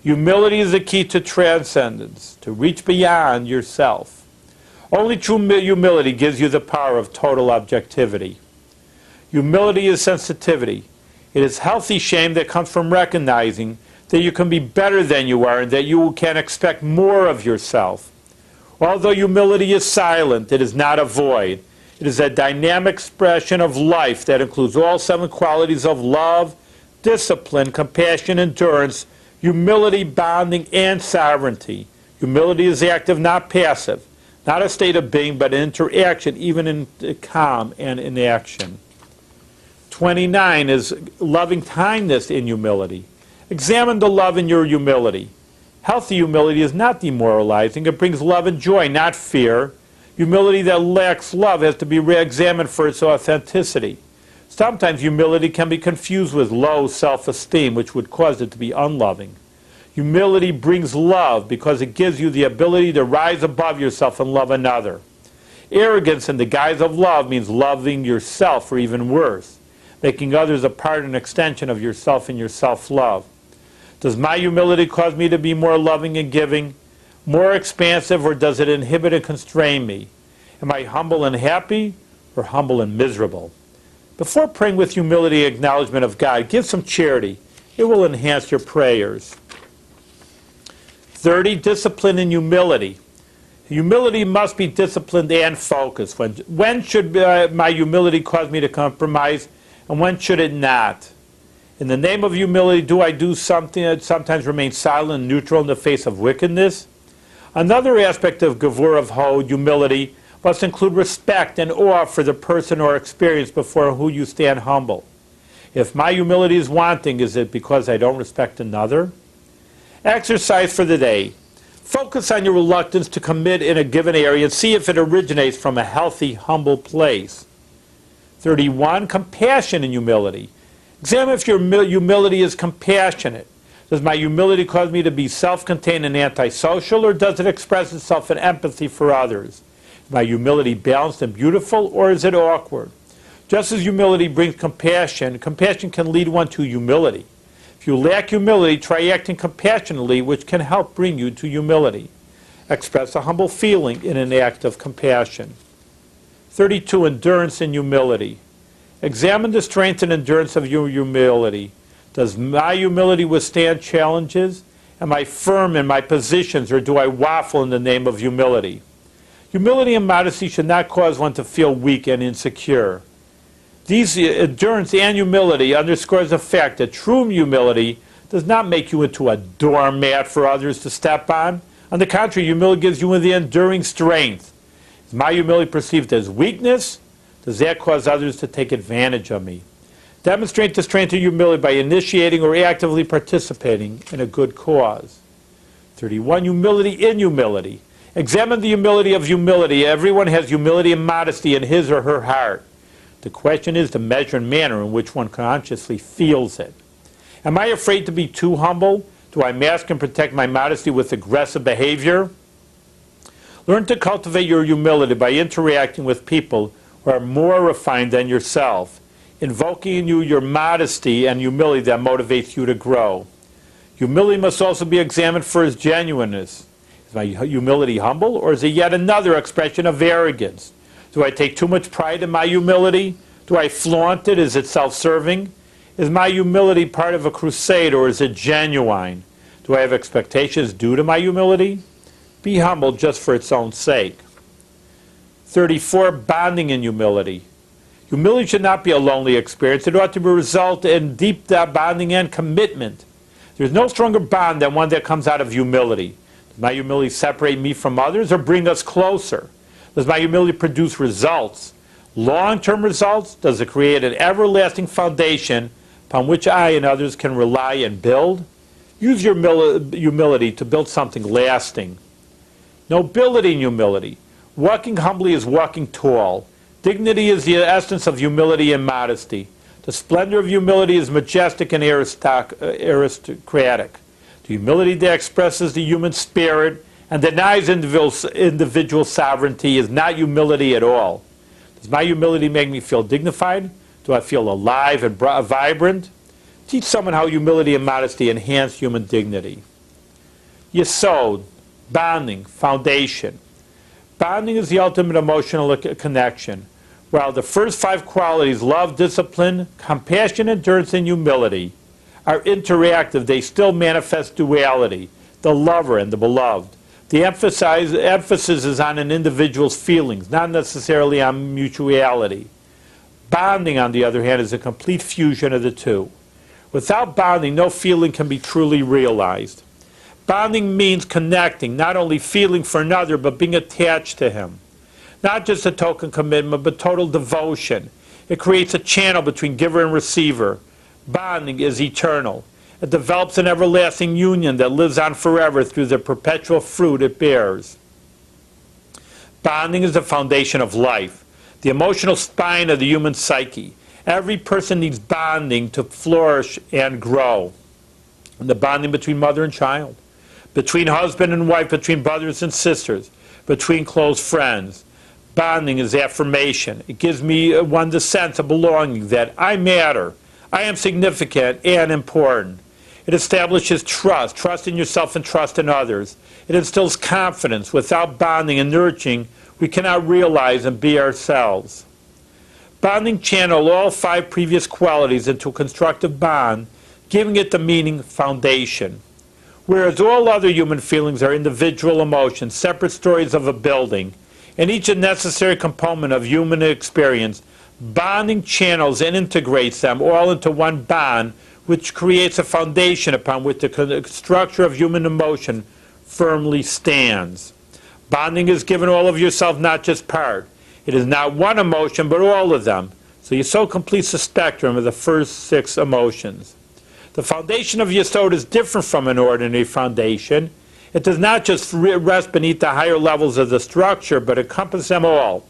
Humility is the key to transcendence, to reach beyond yourself. Only true humility gives you the power of total objectivity. Humility is sensitivity. It is healthy shame that comes from recognizing that you can be better than you are and that you can expect more of yourself. Although humility is silent, it is not a void. It is a dynamic expression of life that includes all 7 qualities of love, discipline, compassion, endurance, humility, bonding, and sovereignty. Humility is active, not passive, not a state of being, but an interaction, even in calm and inaction. 29 is loving kindness in humility. Examine the love in your humility. Healthy humility is not demoralizing. It brings love and joy, not fear. Humility that lacks love has to be re-examined for its authenticity. Sometimes humility can be confused with low self-esteem, which would cause it to be unloving. Humility brings love because it gives you the ability to rise above yourself and love another. Arrogance in the guise of love means loving yourself, or even worse, making others a part and extension of yourself and your self-love. Does my humility cause me to be more loving and giving, more expansive, or does it inhibit and constrain me? Am I humble and happy, or humble and miserable? Before praying with humility and acknowledgement of God, give some charity. It will enhance your prayers. 30, discipline and humility. Humility must be disciplined and focused. When should my humility cause me to compromise, and when should it not? In the name of humility, do I do something that sometimes remains silent and neutral in the face of wickedness? Another aspect of Gevur of Hod, humility, must include respect and awe for the person or experience before whom you stand humble. If my humility is wanting, is it because I don't respect another? Exercise for the day. Focus on your reluctance to commit in a given area and see if it originates from a healthy, humble place. 31, compassion and humility. Examine if your humility is compassionate. Does my humility cause me to be self-contained and antisocial, or does it express itself in empathy for others? Is my humility balanced and beautiful, or is it awkward? Just as humility brings compassion, compassion can lead one to humility. If you lack humility, try acting compassionately, which can help bring you to humility. Express a humble feeling in an act of compassion. 32, endurance and humility. Examine the strength and endurance of your humility. Does my humility withstand challenges? Am I firm in my positions, or do I waffle in the name of humility? Humility and modesty should not cause one to feel weak and insecure. These endurance and humility underscores the fact that true humility does not make you into a doormat for others to step on. On the contrary, humility gives you the enduring strength. Is my humility perceived as weakness? Does that cause others to take advantage of me? Demonstrate the strength of humility by initiating or actively participating in a good cause. 31, humility in humility. Examine the humility of humility. Everyone has humility and modesty in his or her heart. The question is the measure and manner in which one consciously feels it. Am I afraid to be too humble? Do I mask and protect my modesty with aggressive behavior? Learn to cultivate your humility by interacting with people who are more refined than yourself, invoking in you your modesty and humility that motivates you to grow. Humility must also be examined for its genuineness. Is my humility humble, or is it yet another expression of arrogance? Do I take too much pride in my humility? Do I flaunt it? Is it self-serving? Is my humility part of a crusade, or is it genuine? Do I have expectations due to my humility? Be humble just for its own sake. 34, bonding in humility. Humility should not be a lonely experience. It ought to result in deep bonding and commitment. There's no stronger bond than one that comes out of humility. Does my humility separate me from others or bring us closer? Does my humility produce results? Long-term results? Does it create an everlasting foundation upon which I and others can rely and build? Use your humility to build something lasting. Nobility and humility. Walking humbly is walking tall. Dignity is the essence of humility and modesty. The splendor of humility is majestic and aristocratic. The humility that expresses the human spirit and denies individual sovereignty is not humility at all. Does my humility make me feel dignified? Do I feel alive and vibrant? Teach someone how humility and modesty enhance human dignity. Yesod, bonding, foundation. Bonding is the ultimate emotional connection. While the first 5 qualities, love, discipline, compassion, endurance, and humility, are interactive, they still manifest duality, the lover and the beloved. The emphasis is on an individual's feelings, not necessarily on mutuality. Bonding, on the other hand, is a complete fusion of the two. Without bonding, no feeling can be truly realized. Bonding means connecting, not only feeling for another, but being attached to him. Not just a token commitment, but total devotion. It creates a channel between giver and receiver. Bonding is eternal. It develops an everlasting union that lives on forever through the perpetual fruit it bears. Bonding is the foundation of life, the emotional spine of the human psyche. Every person needs bonding to flourish and grow. And the bonding between mother and child, between husband and wife, between brothers and sisters, between close friends. Bonding is affirmation. It gives me one the sense of belonging, that I matter, I am significant and important. It establishes trust in yourself and trust in others. It instills confidence. Without bonding and nurturing, we cannot realize and be ourselves. Bonding channels all 5 previous qualities into a constructive bond, giving it the meaning foundation. Whereas all other human feelings are individual emotions, separate stories of a building, and each a necessary component of human experience, bonding channels and integrates them all into one bond, which creates a foundation upon which the structure of human emotion firmly stands. Bonding is given all of yourself, not just part. It is not one emotion, but all of them. So Yesod completes the spectrum of the first 6 emotions. The foundation of Yesod is different from an ordinary foundation. It does not just rest beneath the higher levels of the structure, but encompass them all.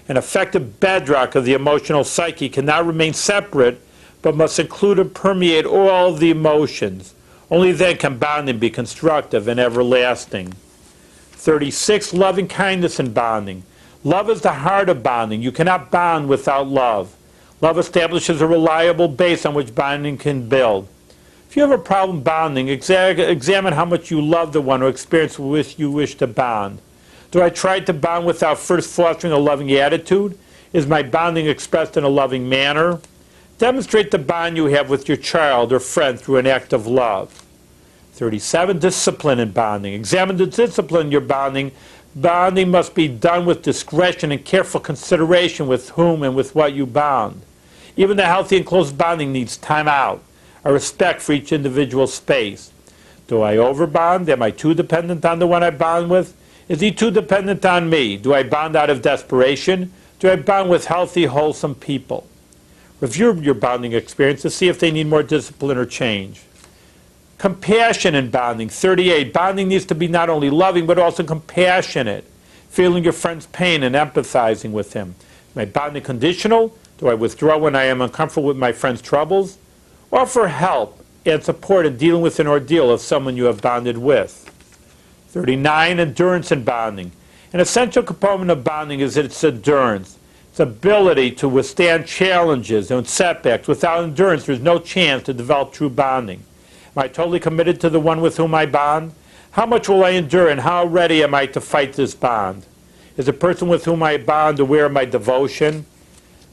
An effective bedrock of the emotional psyche cannot remain separate, but must include and permeate all the emotions. Only then can bonding be constructive and everlasting. 36, loving kindness and bonding. Love is the heart of bonding. You cannot bond without love. Love establishes a reliable base on which bonding can build. If you have a problem bonding, examine how much you love the one or experience with which you wish to bond. Do I try to bond without first fostering a loving attitude? Is my bonding expressed in a loving manner? Demonstrate the bond you have with your child or friend through an act of love. 37, discipline and bonding. Examine the discipline in your bonding. Bonding must be done with discretion and careful consideration with whom and with what you bond. Even the healthy and close bonding needs time out, a respect for each individual space. Do I overbond? Am I too dependent on the one I bond with? Is he too dependent on me? Do I bond out of desperation? Do I bond with healthy, wholesome people? Review your bonding experience to see if they need more discipline or change. Compassion in bonding. 38. Bonding needs to be not only loving, but also compassionate, feeling your friend's pain and empathizing with him. Am I bonding conditional? Do I withdraw when I am uncomfortable with my friend's troubles? Offer help and support in dealing with an ordeal of someone you have bonded with. 39. Endurance in bonding. An essential component of bonding is its endurance, its ability to withstand challenges and setbacks. Without endurance, there is no chance to develop true bonding. Am I totally committed to the one with whom I bond? How much will I endure, and how ready am I to fight this bond? Is the person with whom I bond aware of my devotion?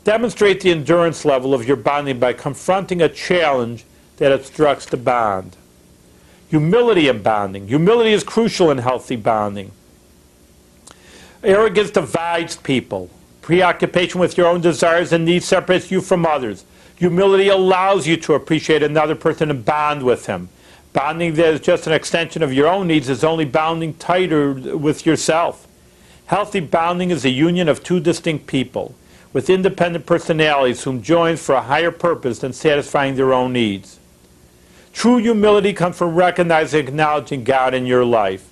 Demonstrate the endurance level of your bonding by confronting a challenge that obstructs the bond. Humility in bonding. Humility is crucial in healthy bonding. Arrogance divides people. Preoccupation with your own desires and needs separates you from others. Humility allows you to appreciate another person and bond with him. Bonding that is just an extension of your own needs is only bonding tighter with yourself. Healthy bonding is a union of 2 distinct people with independent personalities whom joins for a higher purpose than satisfying their own needs. True humility comes from recognizing and acknowledging God in your life.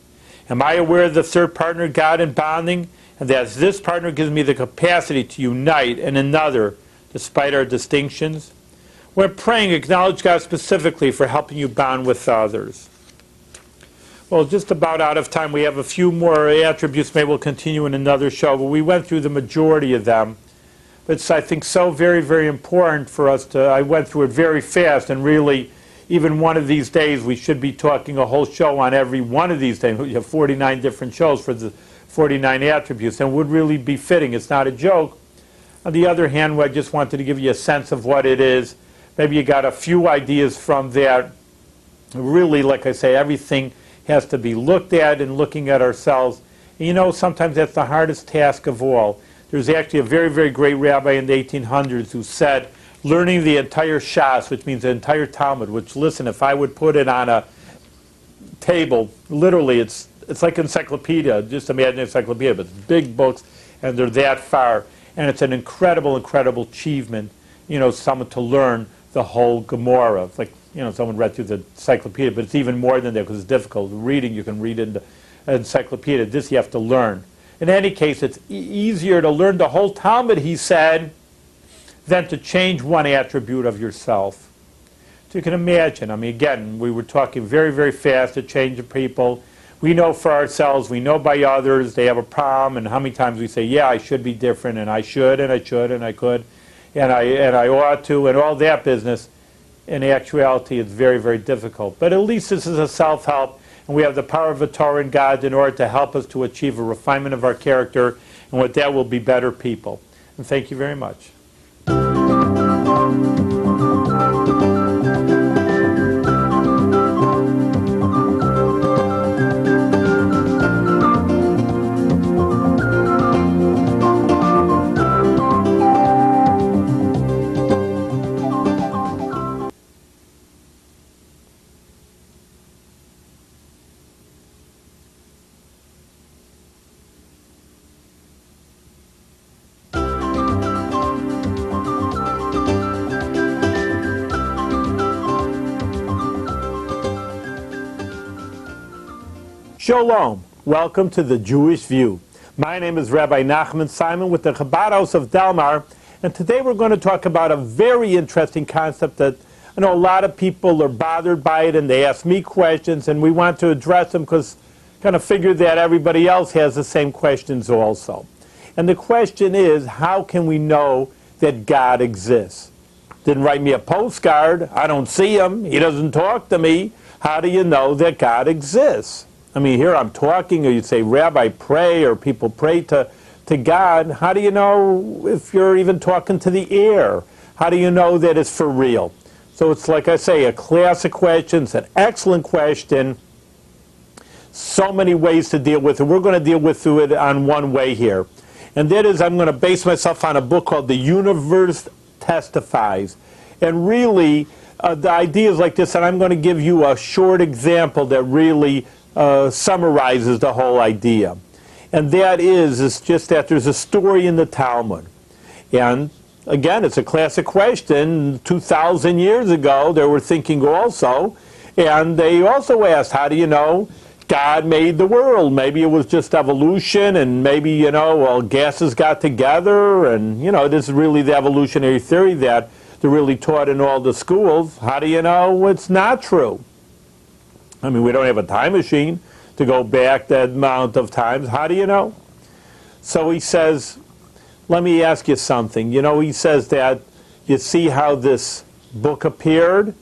Am I aware of the third partner, God, in bonding? And that this partner gives me the capacity to unite in another, despite our distinctions? When praying, acknowledge God specifically for helping you bond with others. Well, just about out of time. We have a few more attributes. Maybe we'll continue in another show. But we went through the majority of them. But it's, I think, so very, very important for us to... I went through it very fast, and really, even one of these days, we should be talking a whole show on every one of these things. We have 49 different shows for the 49 attributes, and it would really be fitting. It's not a joke. On the other hand, I just wanted to give you a sense of what it is. Maybe you got a few ideas from that. Really, like I say, everything has to be looked at and looking at ourselves. And you know, sometimes that's the hardest task of all. There's actually a very, very great rabbi in the 1800s who said, learning the entire Shas, which means the entire Talmud, which, listen, if I would put it on a table, literally, it's like encyclopedia. Just imagine encyclopedia, but it's big books, and they're that far. And it's an incredible, incredible achievement, you know, someone to learn the whole Gemara. It's like, you know, someone read through the encyclopedia, but it's even more than that because it's difficult. Reading, you can read in the encyclopedia. This you have to learn. In any case, it's easier to learn the whole Talmud, he said, than to change one attribute of yourself. So you can imagine, I mean, again, we were talking very, very fast to change the people. We know for ourselves, we know by others, they have a problem, and how many times we say, yeah, I should be different, and I should, and I should, and I could, and I ought to, and all that business. In actuality, it's very, very difficult. But at least this is a self-help, and we have the power of the Torah and God in order to help us to achieve a refinement of our character, and with that, we'll be better people. And thank you very much. Shalom. Welcome to the Jewish View. My name is Rabbi Nachman Simon with the Chabad House of Delmar, and today we're going to talk about a very interesting concept that I know a lot of people are bothered by it, and they ask me questions, and we want to address them because kind of figure that everybody else has the same questions also. And the question is, how can we know that God exists? Didn't write me a postcard. I don't see him. He doesn't talk to me. How do you know that God exists? I mean, here I'm talking, or you say, Rabbi, pray, or people pray to God. How do you know if you're even talking to the air? How do you know that it's for real? So it's, like I say, a classic question. It's an excellent question. So many ways to deal with it. We're going to deal with it on one way here. And that is, I'm going to base myself on a book called The Universe Testifies. And really, the idea is like this, and I'm going to give you a short example that really summarizes the whole idea. And that is just that there's a story in the Talmud. And again, it's a classic question. 2,000 years ago, they were thinking also, and they also asked, how do you know God made the world? Maybe it was just evolution, and maybe, you know, well, gases got together, and, you know, this is really the evolutionary theory that they're really taught in all the schools. How do you know it's not true? I mean, we don't have a time machine to go back that amount of times. How do you know? So he says, let me ask you something. You know, he says that, you see how this book appeared?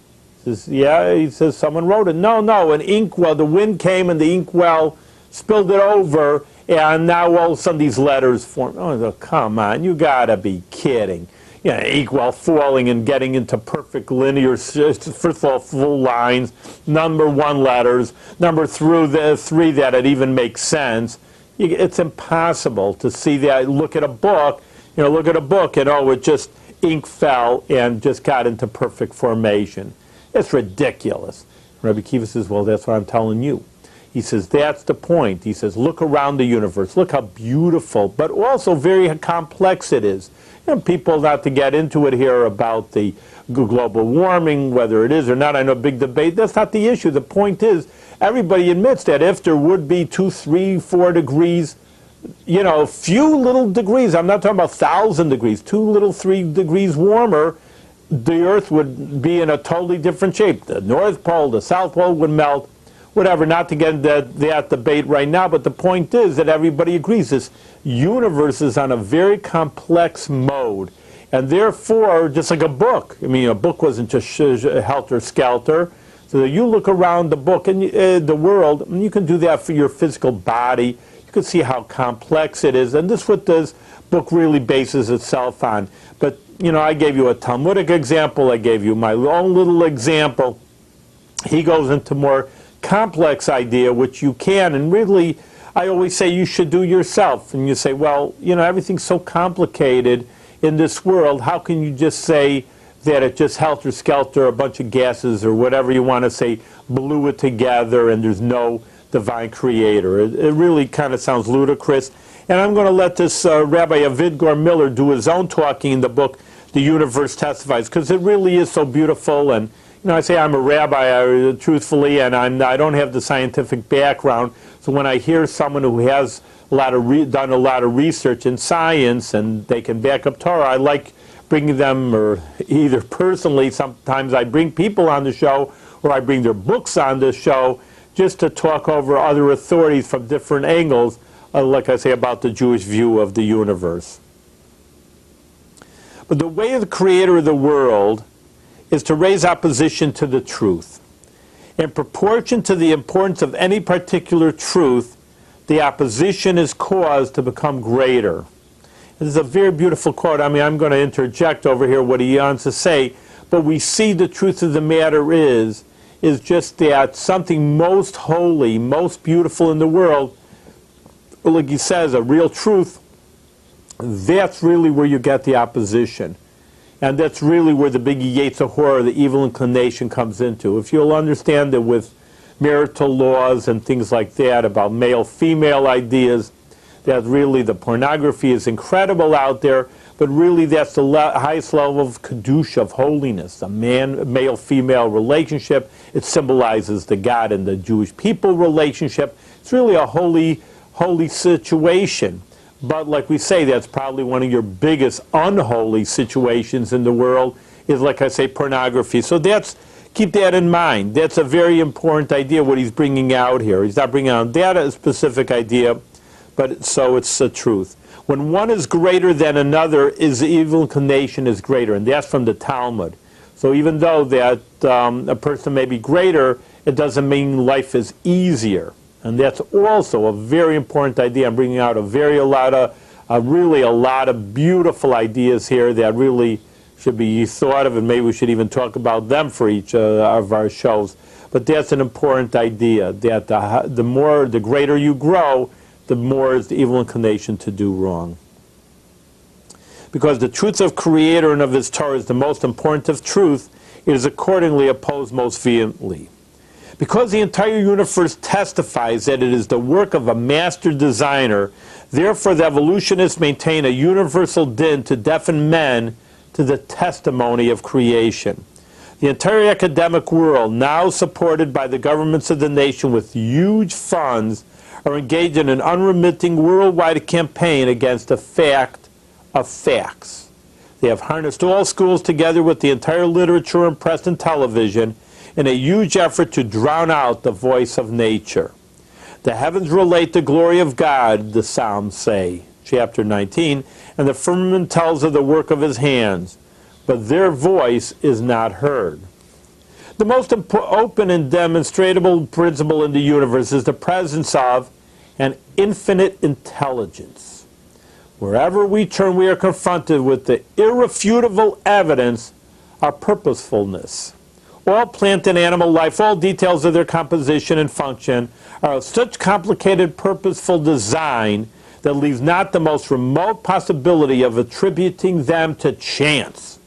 He says, yeah, he says, someone wrote it. No, an inkwell, the wind came and the inkwell spilled it over, and now all of a sudden these letters formed. Oh, come on, you gotta be kidding. You know, inkwell falling and getting into perfect linear, first of all, full lines, number one letters, number three that it even makes sense. It's impossible to see that. Look at a book, you know, look at a book and, oh, it just ink fell and just got into perfect formation. It's ridiculous. Rabbi Kiva says, well, that's what I'm telling you. He says, that's the point. He says, look around the universe. Look how beautiful, but also very complex it is. You know, people, not to get into it here about the global warming, whether it is or not, I know big debate. That's not the issue. The point is, everybody admits that if there would be 2, 3, 4 degrees, few little degrees, I'm not talking about 1,000 degrees, 2 little 3 degrees warmer, the Earth would be in a totally different shape. The North Pole, the South Pole would melt, whatever, not to get into that debate right now, but the point is that everybody agrees this universe is on a very complex mode. And therefore, just like a book, a book wasn't just helter-skelter. So you look around the book and the world, and you can do that for your physical body. You can see how complex it is. And this is what this book really bases itself on. But, I gave you a Talmudic example. I gave you my own little example. He goes into more complex idea, which you can, and really, I always say you should do yourself. And you say, well, everything's so complicated in this world, how can you just say that it just helter-skelter, a bunch of gases or whatever you want to say, blew it together and there's no divine creator? It really kind of sounds ludicrous. And I'm going to let this Rabbi Avigdor Miller do his own talking in the book, The Universe Testifies, because it really is so beautiful. And I say I'm a rabbi, truthfully, and I don't have the scientific background. So when I hear someone who has done a lot of research in science and they can back up Torah, I like bringing them, or either personally, sometimes I bring people on the show, or I bring their books on the show, just to talk over other authorities from different angles, like I say, about the Jewish view of the universe. But the way of the creator of the world is to raise opposition to the truth. In proportion to the importance of any particular truth, the opposition is caused to become greater. This is a very beautiful quote. I'm going to interject over here what he wants to say, but we see the truth of the matter is just that something most holy, most beautiful in the world, like he says, a real truth, that's really where you get the opposition. And that's really where the big Yetzer Hara, the evil inclination, comes into. If you'll understand that with marital laws and things like that, about male-female ideas, that really the pornography is incredible out there, but really that's the highest level of kedusha, of holiness, a male-female relationship. It symbolizes the God and the Jewish people relationship. It's really a holy situation. But like we say, that's probably one of your biggest unholy situations in the world, is, like I say, pornography. So keep that in mind. That's a very important idea, what he's bringing out here. He's not bringing out a specific idea, but so it's the truth. When one is greater than another, the evil inclination is greater, and that's from the Talmud. So even though that a person may be greater, it doesn't mean life is easier. And that's also a very important idea. I'm bringing out really a lot of beautiful ideas here that really should be thought of, and maybe we should even talk about them for each of our shows. But that's an important idea, that the greater you grow, the more is the evil inclination to do wrong. Because the truth of Creator and of His Torah is the most important of truth, it is accordingly opposed most vehemently. Because the entire universe testifies that it is the work of a master designer, therefore the evolutionists maintain a universal din to deafen men to the testimony of creation. The entire academic world, now supported by the governments of the nation with huge funds, are engaged in an unremitting worldwide campaign against the fact of facts. They have harnessed all schools together with the entire literature and press and television in a huge effort to drown out the voice of nature. The heavens relate the glory of God, the Psalms say, chapter 19, and the firmament tells of the work of His hands, but their voice is not heard. The most open and demonstrable principle in the universe is the presence of an infinite intelligence. Wherever we turn, we are confronted with the irrefutable evidence of purposefulness. All plant and animal life, all details of their composition and function, are of such complicated, purposeful design that leaves not the most remote possibility of attributing them to chance.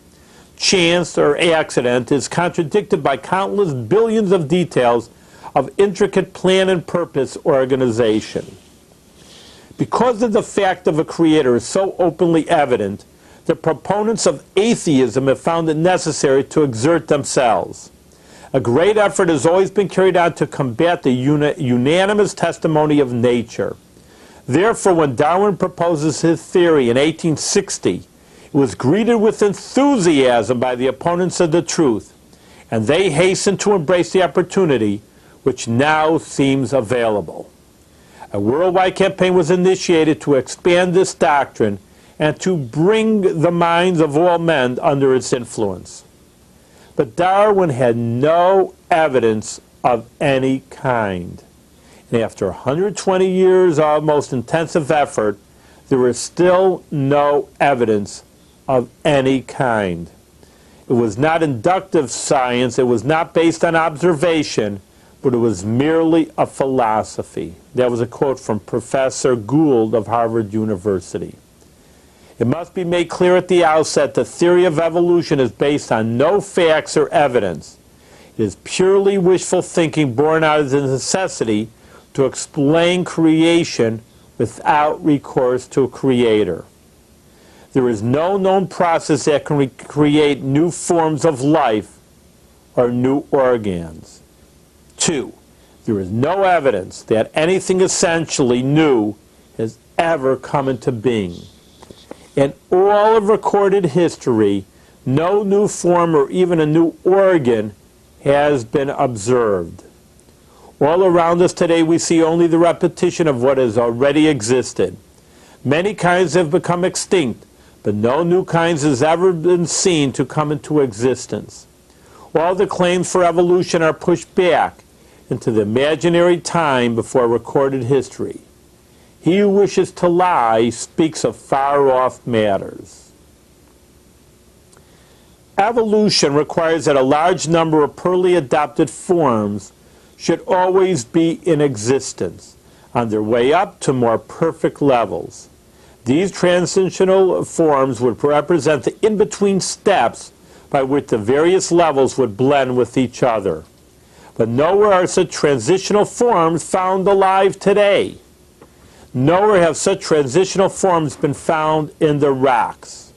Chance, or accident, is contradicted by countless billions of details of intricate plan and purpose organization. Because of the fact of a creator is so openly evident, the proponents of atheism have found it necessary to exert themselves. A great effort has always been carried out to combat the unanimous testimony of nature. Therefore, when Darwin proposes his theory in 1860, it was greeted with enthusiasm by the opponents of the truth, and they hastened to embrace the opportunity which now seems available. A worldwide campaign was initiated to expand this doctrine and to bring the minds of all men under its influence. But Darwin had no evidence of any kind. And after 120 years of most intensive effort, there was still no evidence of any kind. It was not inductive science, it was not based on observation, but it was merely a philosophy. That was a quote from Professor Gould of Harvard University. It must be made clear at the outset the theory of evolution is based on no facts or evidence. It is purely wishful thinking born out of the necessity to explain creation without recourse to a creator. There is no known process that can create new forms of life or new organs. 2. There is no evidence that anything essentially new has ever come into being. In all of recorded history, no new form or even a new organ has been observed. All around us today we see only the repetition of what has already existed. Many kinds have become extinct, but no new kinds has ever been seen to come into existence. All the claims for evolution are pushed back into the imaginary time before recorded history. He who wishes to lie speaks of far-off matters. Evolution requires that a large number of poorly adapted forms should always be in existence, on their way up to more perfect levels. These transitional forms would represent the in-between steps by which the various levels would blend with each other. But nowhere are such transitional forms found alive today. Nowhere have such transitional forms been found in the rocks.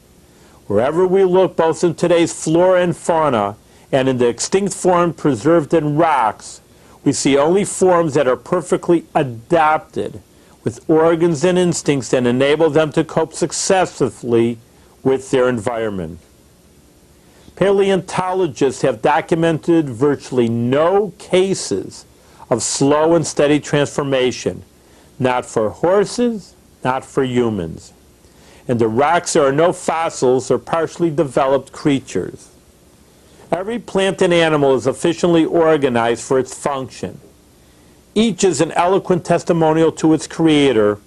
Wherever we look, both in today's flora and fauna and in the extinct form preserved in rocks, we see only forms that are perfectly adapted with organs and instincts that enable them to cope successfully with their environment. Paleontologists have documented virtually no cases of slow and steady transformation, not for horses, not for humans. In the rocks there are no fossils or partially developed creatures. Every plant and animal is efficiently organized for its function. Each is an eloquent testimonial to its creator.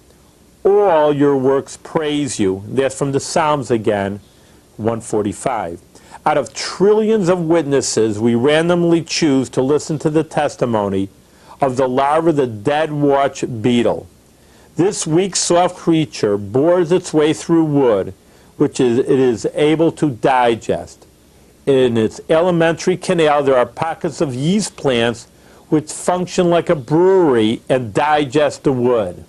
All your works praise you. That's from the Psalms again, 145. Out of trillions of witnesses, we randomly choose to listen to the testimony of the larva of the dead watch beetle. This weak, soft creature bores its way through wood, which it is able to digest. In its alimentary canal, there are pockets of yeast plants which function like a brewery and digest the wood.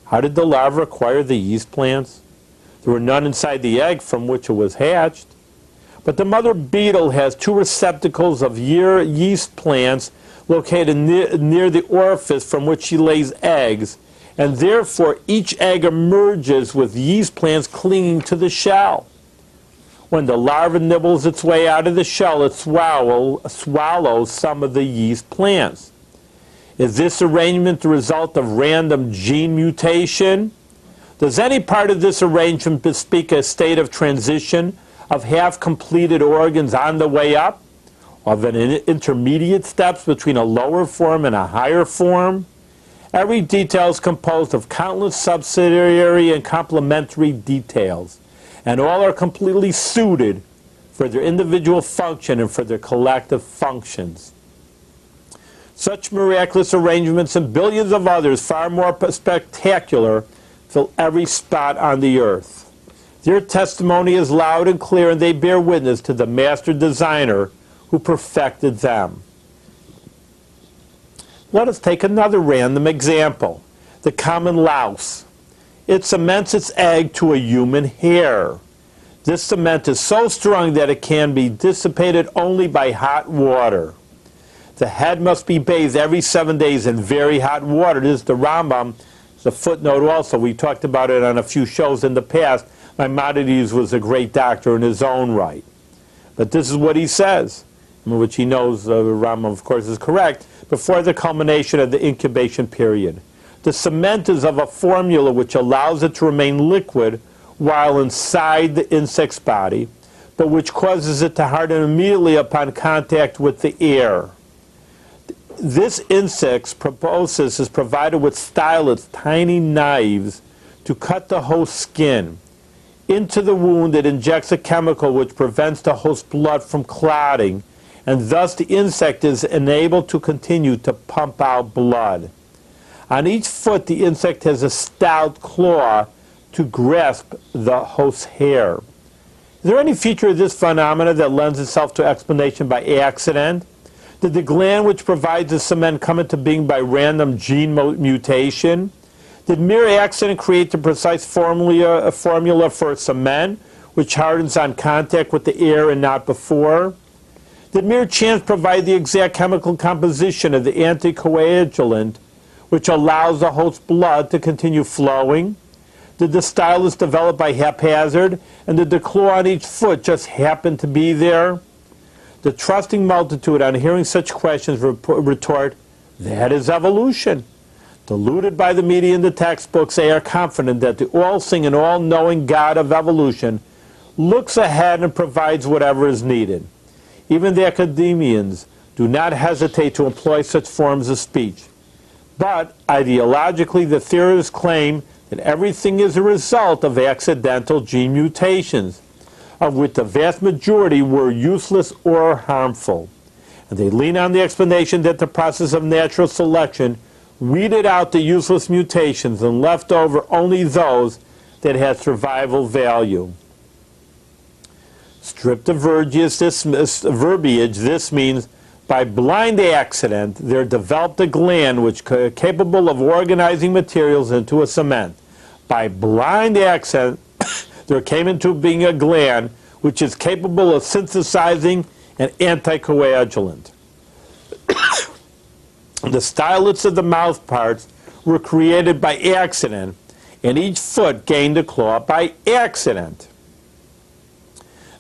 How did the larva acquire the yeast plants? There were none inside the egg from which it was hatched. But the mother beetle has two receptacles of yeast plants located near the orifice from which she lays eggs, and therefore each egg emerges with yeast plants clinging to the shell. When the larva nibbles its way out of the shell, it swallows some of the yeast plants. Is this arrangement the result of random gene mutation? Does any part of this arrangement bespeak a state of transition, of half-completed organs on the way up, of an intermediate steps between a lower form and a higher form? Every detail is composed of countless subsidiary and complementary details, and all are completely suited for their individual function and for their collective functions. Such miraculous arrangements and billions of others far more spectacular fill every spot on the earth. Their testimony is loud and clear, and they bear witness to the master designer who perfected them. Let us take another random example. The common louse. It cements its egg to a human hair. This cement is so strong that it can be dissipated only by hot water. The head must be bathed every 7 days in very hot water. This is the Rambam. It's a footnote also. We talked about it on a few shows in the past. Maimonides was a great doctor in his own right. But this is what he says, which he knows Rambam, of course, is correct, before the culmination of the incubation period. The cement is of a formula which allows it to remain liquid while inside the insect's body, but which causes it to harden immediately upon contact with the air. This insect's proboscis is provided with stylets, tiny knives, to cut the host's skin. Into the wound it injects a chemical which prevents the host's blood from clotting, and thus the insect is enabled to continue to pump out blood. On each foot the insect has a stout claw to grasp the host's hair. Is there any feature of this phenomena that lends itself to explanation by accident? Did the gland which provides the cement come into being by random gene mutation? Did mere accident create the precise formula for cement, which hardens on contact with the air and not before? Did mere chance provide the exact chemical composition of the anticoagulant, which allows the host's blood to continue flowing? Did the stylus develop by haphazard, and did the claw on each foot just happen to be there? The trusting multitude, on hearing such questions, retort, that is evolution. Deluded by the media and the textbooks, they are confident that the all-seeing and all-knowing God of evolution looks ahead and provides whatever is needed. Even the academians do not hesitate to employ such forms of speech. But ideologically, the theorists claim that everything is a result of accidental gene mutations, of which the vast majority were useless or harmful. And they lean on the explanation that the process of natural selection weeded out the useless mutations and left over only those that had survival value. Stripped of verbiage, this means by blind accident there developed a gland which is capable of organizing materials into a cement. By blind accident there came into being a gland which is capable of synthesizing an anticoagulant. The stylets of the mouth parts were created by accident, and each foot gained a claw by accident.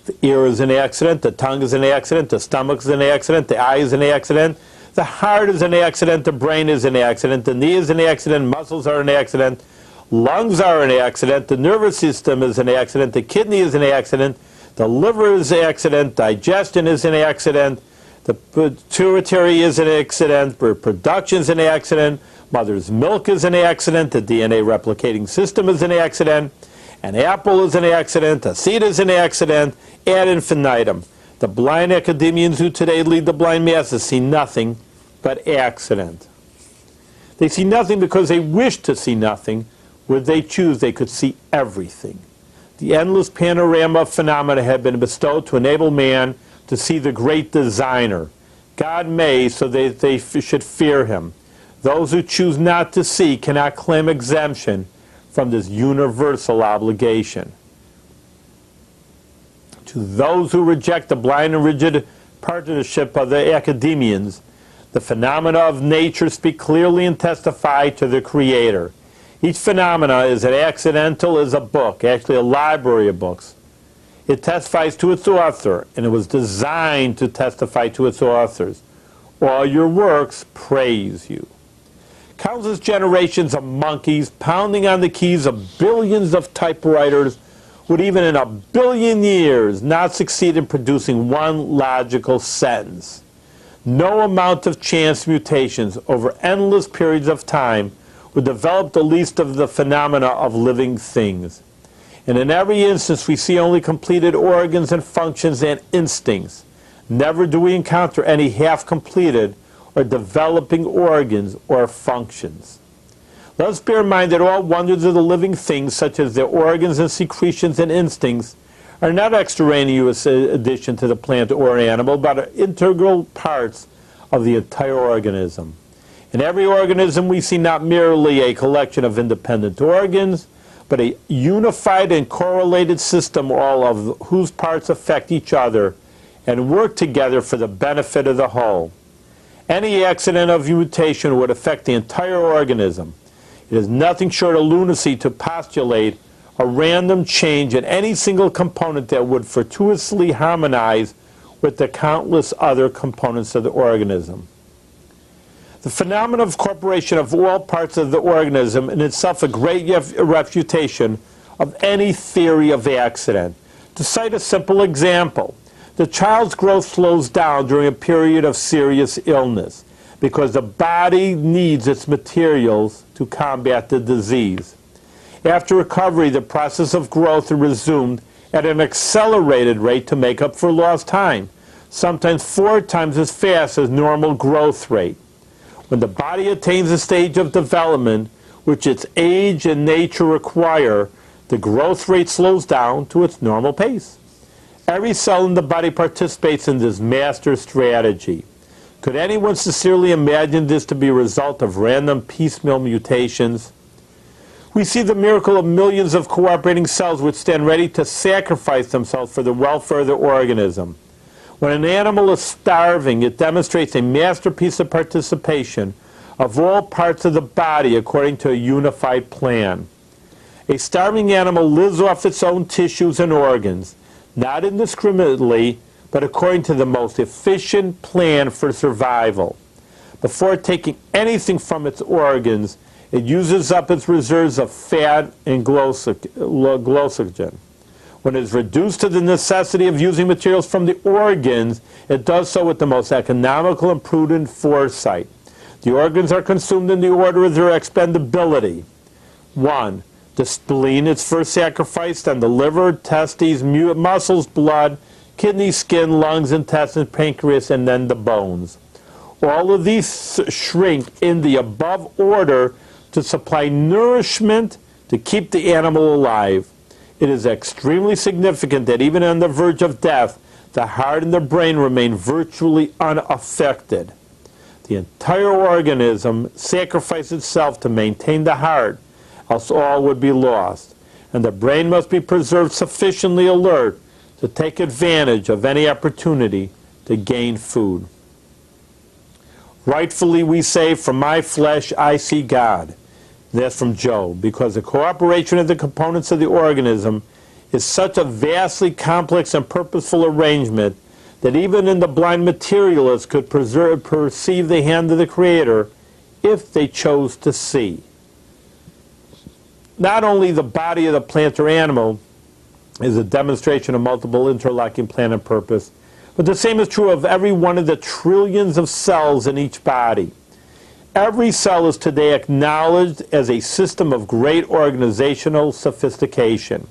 The ear is an accident, the tongue is an accident, the stomach is an accident, the eye is an accident, the heart is an accident, the brain is an accident, the knee is an accident, muscles are an accident, lungs are an accident, the nervous system is an accident, the kidney is an accident, the liver is an accident, digestion is an accident, the pituitary is an accident, reproduction is an accident, mother's milk is an accident, the DNA replicating system is an accident, an apple is an accident, a seed is an accident, ad infinitum. The blind academians who today lead the blind masses see nothing but accident. They see nothing because they wish to see nothing. Would they choose, they could see everything. The endless panorama of phenomena had been bestowed to enable man to see the great designer. God made so that they should fear him. Those who choose not to see cannot claim exemption from this universal obligation. To those who reject the blind and rigid partnership of the academians, the phenomena of nature speak clearly and testify to the Creator. Each phenomena is as accidental as a book, actually a library of books. It testifies to its author, and it was designed to testify to its authors. All your works praise you. Countless generations of monkeys pounding on the keys of billions of typewriters would even in 1 billion years not succeed in producing one logical sentence. No amount of chance mutations over endless periods of time would develop the least of the phenomena of living things. And in every instance we see only completed organs and functions and instincts. Never do we encounter any half-completed or developing organs or functions. Let us bear in mind that all wonders of the living things, such as their organs and secretions and instincts, are not extraneous addition to the plant or animal, but are integral parts of the entire organism. In every organism we see not merely a collection of independent organs, but a unified and correlated system, all of whose parts affect each other and work together for the benefit of the whole. Any accident of mutation would affect the entire organism. It is nothing short of lunacy to postulate a random change in any single component that would fortuitously harmonize with the countless other components of the organism. The phenomenon of incorporation of all parts of the organism in itself a great refutation of any theory of accident. To cite a simple example, the child's growth slows down during a period of serious illness because the body needs its materials to combat the disease. After recovery, the process of growth is resumed at an accelerated rate to make up for lost time, sometimes 4 times as fast as normal growth rate. When the body attains a stage of development which its age and nature require, the growth rate slows down to its normal pace. Every cell in the body participates in this master strategy. Could anyone sincerely imagine this to be a result of random piecemeal mutations? We see the miracle of millions of cooperating cells which stand ready to sacrifice themselves for the welfare of the organism. When an animal is starving, it demonstrates a masterpiece of participation of all parts of the body according to a unified plan. A starving animal lives off its own tissues and organs, not indiscriminately, but according to the most efficient plan for survival. Before taking anything from its organs, it uses up its reserves of fat and glycogen. When it is reduced to the necessity of using materials from the organs, it does so with the most economical and prudent foresight. The organs are consumed in the order of their expendability. 1. The spleen is first sacrificed, then the liver, testes, muscles, blood, kidneys, skin, lungs, intestines, pancreas, and then the bones. All of these shrink in the above order to supply nourishment to keep the animal alive. It is extremely significant that even on the verge of death, the heart and the brain remain virtually unaffected. The entire organism sacrifices itself to maintain the heart, else all would be lost, and the brain must be preserved sufficiently alert to take advantage of any opportunity to gain food. Rightfully we say, "From my flesh I see God." That's from Job, because the cooperation of the components of the organism is such a vastly complex and purposeful arrangement that even in the blind materialist could perceive the hand of the Creator if they chose to see. Not only the body of the plant or animal is a demonstration of multiple interlocking plan and purpose, but the same is true of every one of the trillions of cells in each body. Every cell is today acknowledged as a system of great organizational sophistication.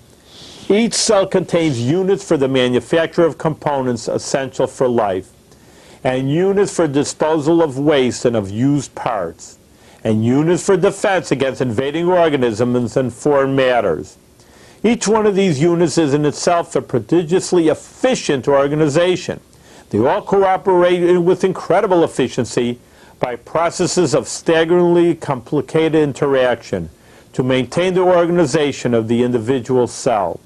Each cell contains units for the manufacture of components essential for life, and units for disposal of waste and of used parts, and units for defense against invading organisms and foreign matters. Each one of these units is in itself a prodigiously efficient organization. They all cooperate with incredible efficiency by processes of staggeringly complicated interaction to maintain the organization of the individual cell.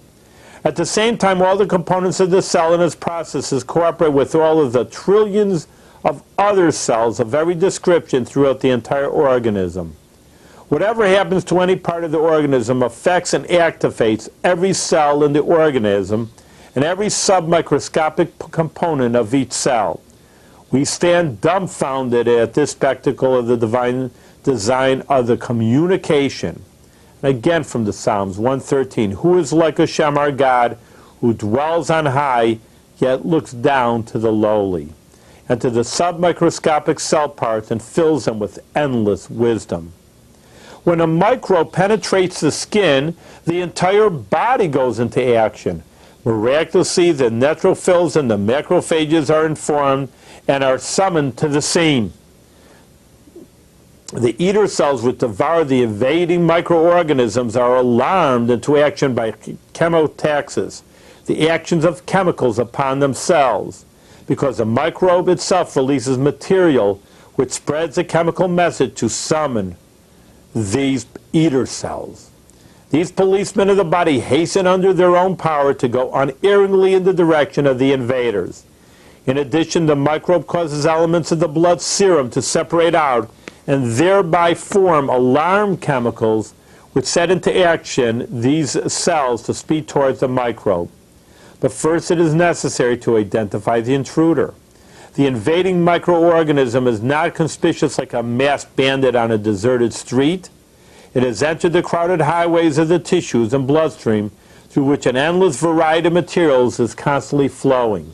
At the same time, all the components of the cell and its processes cooperate with all of the trillions of other cells of every description throughout the entire organism. Whatever happens to any part of the organism affects and activates every cell in the organism and every submicroscopic component of each cell. We stand dumbfounded at this spectacle of the divine design of the communication. Again from the Psalms 113, "Who is like Hashem our God, who dwells on high, yet looks down to the lowly, and to the submicroscopic cell parts, and fills them with endless wisdom." When a microbe penetrates the skin, the entire body goes into action. Miraculously, the neutrophils and the macrophages are informed and are summoned to the scene. The eater cells which devour the invading microorganisms are alarmed into action by chemotaxis, the actions of chemicals upon themselves, because the microbe itself releases material which spreads a chemical message to summon these eater cells. These policemen of the body hasten under their own power to go unerringly in the direction of the invaders. In addition, the microbe causes elements of the blood serum to separate out and thereby form alarm chemicals which set into action these cells to speed towards the microbe. But first it is necessary to identify the intruder. The invading microorganism is not conspicuous like a masked bandit on a deserted street. It has entered the crowded highways of the tissues and bloodstream through which an endless variety of materials is constantly flowing.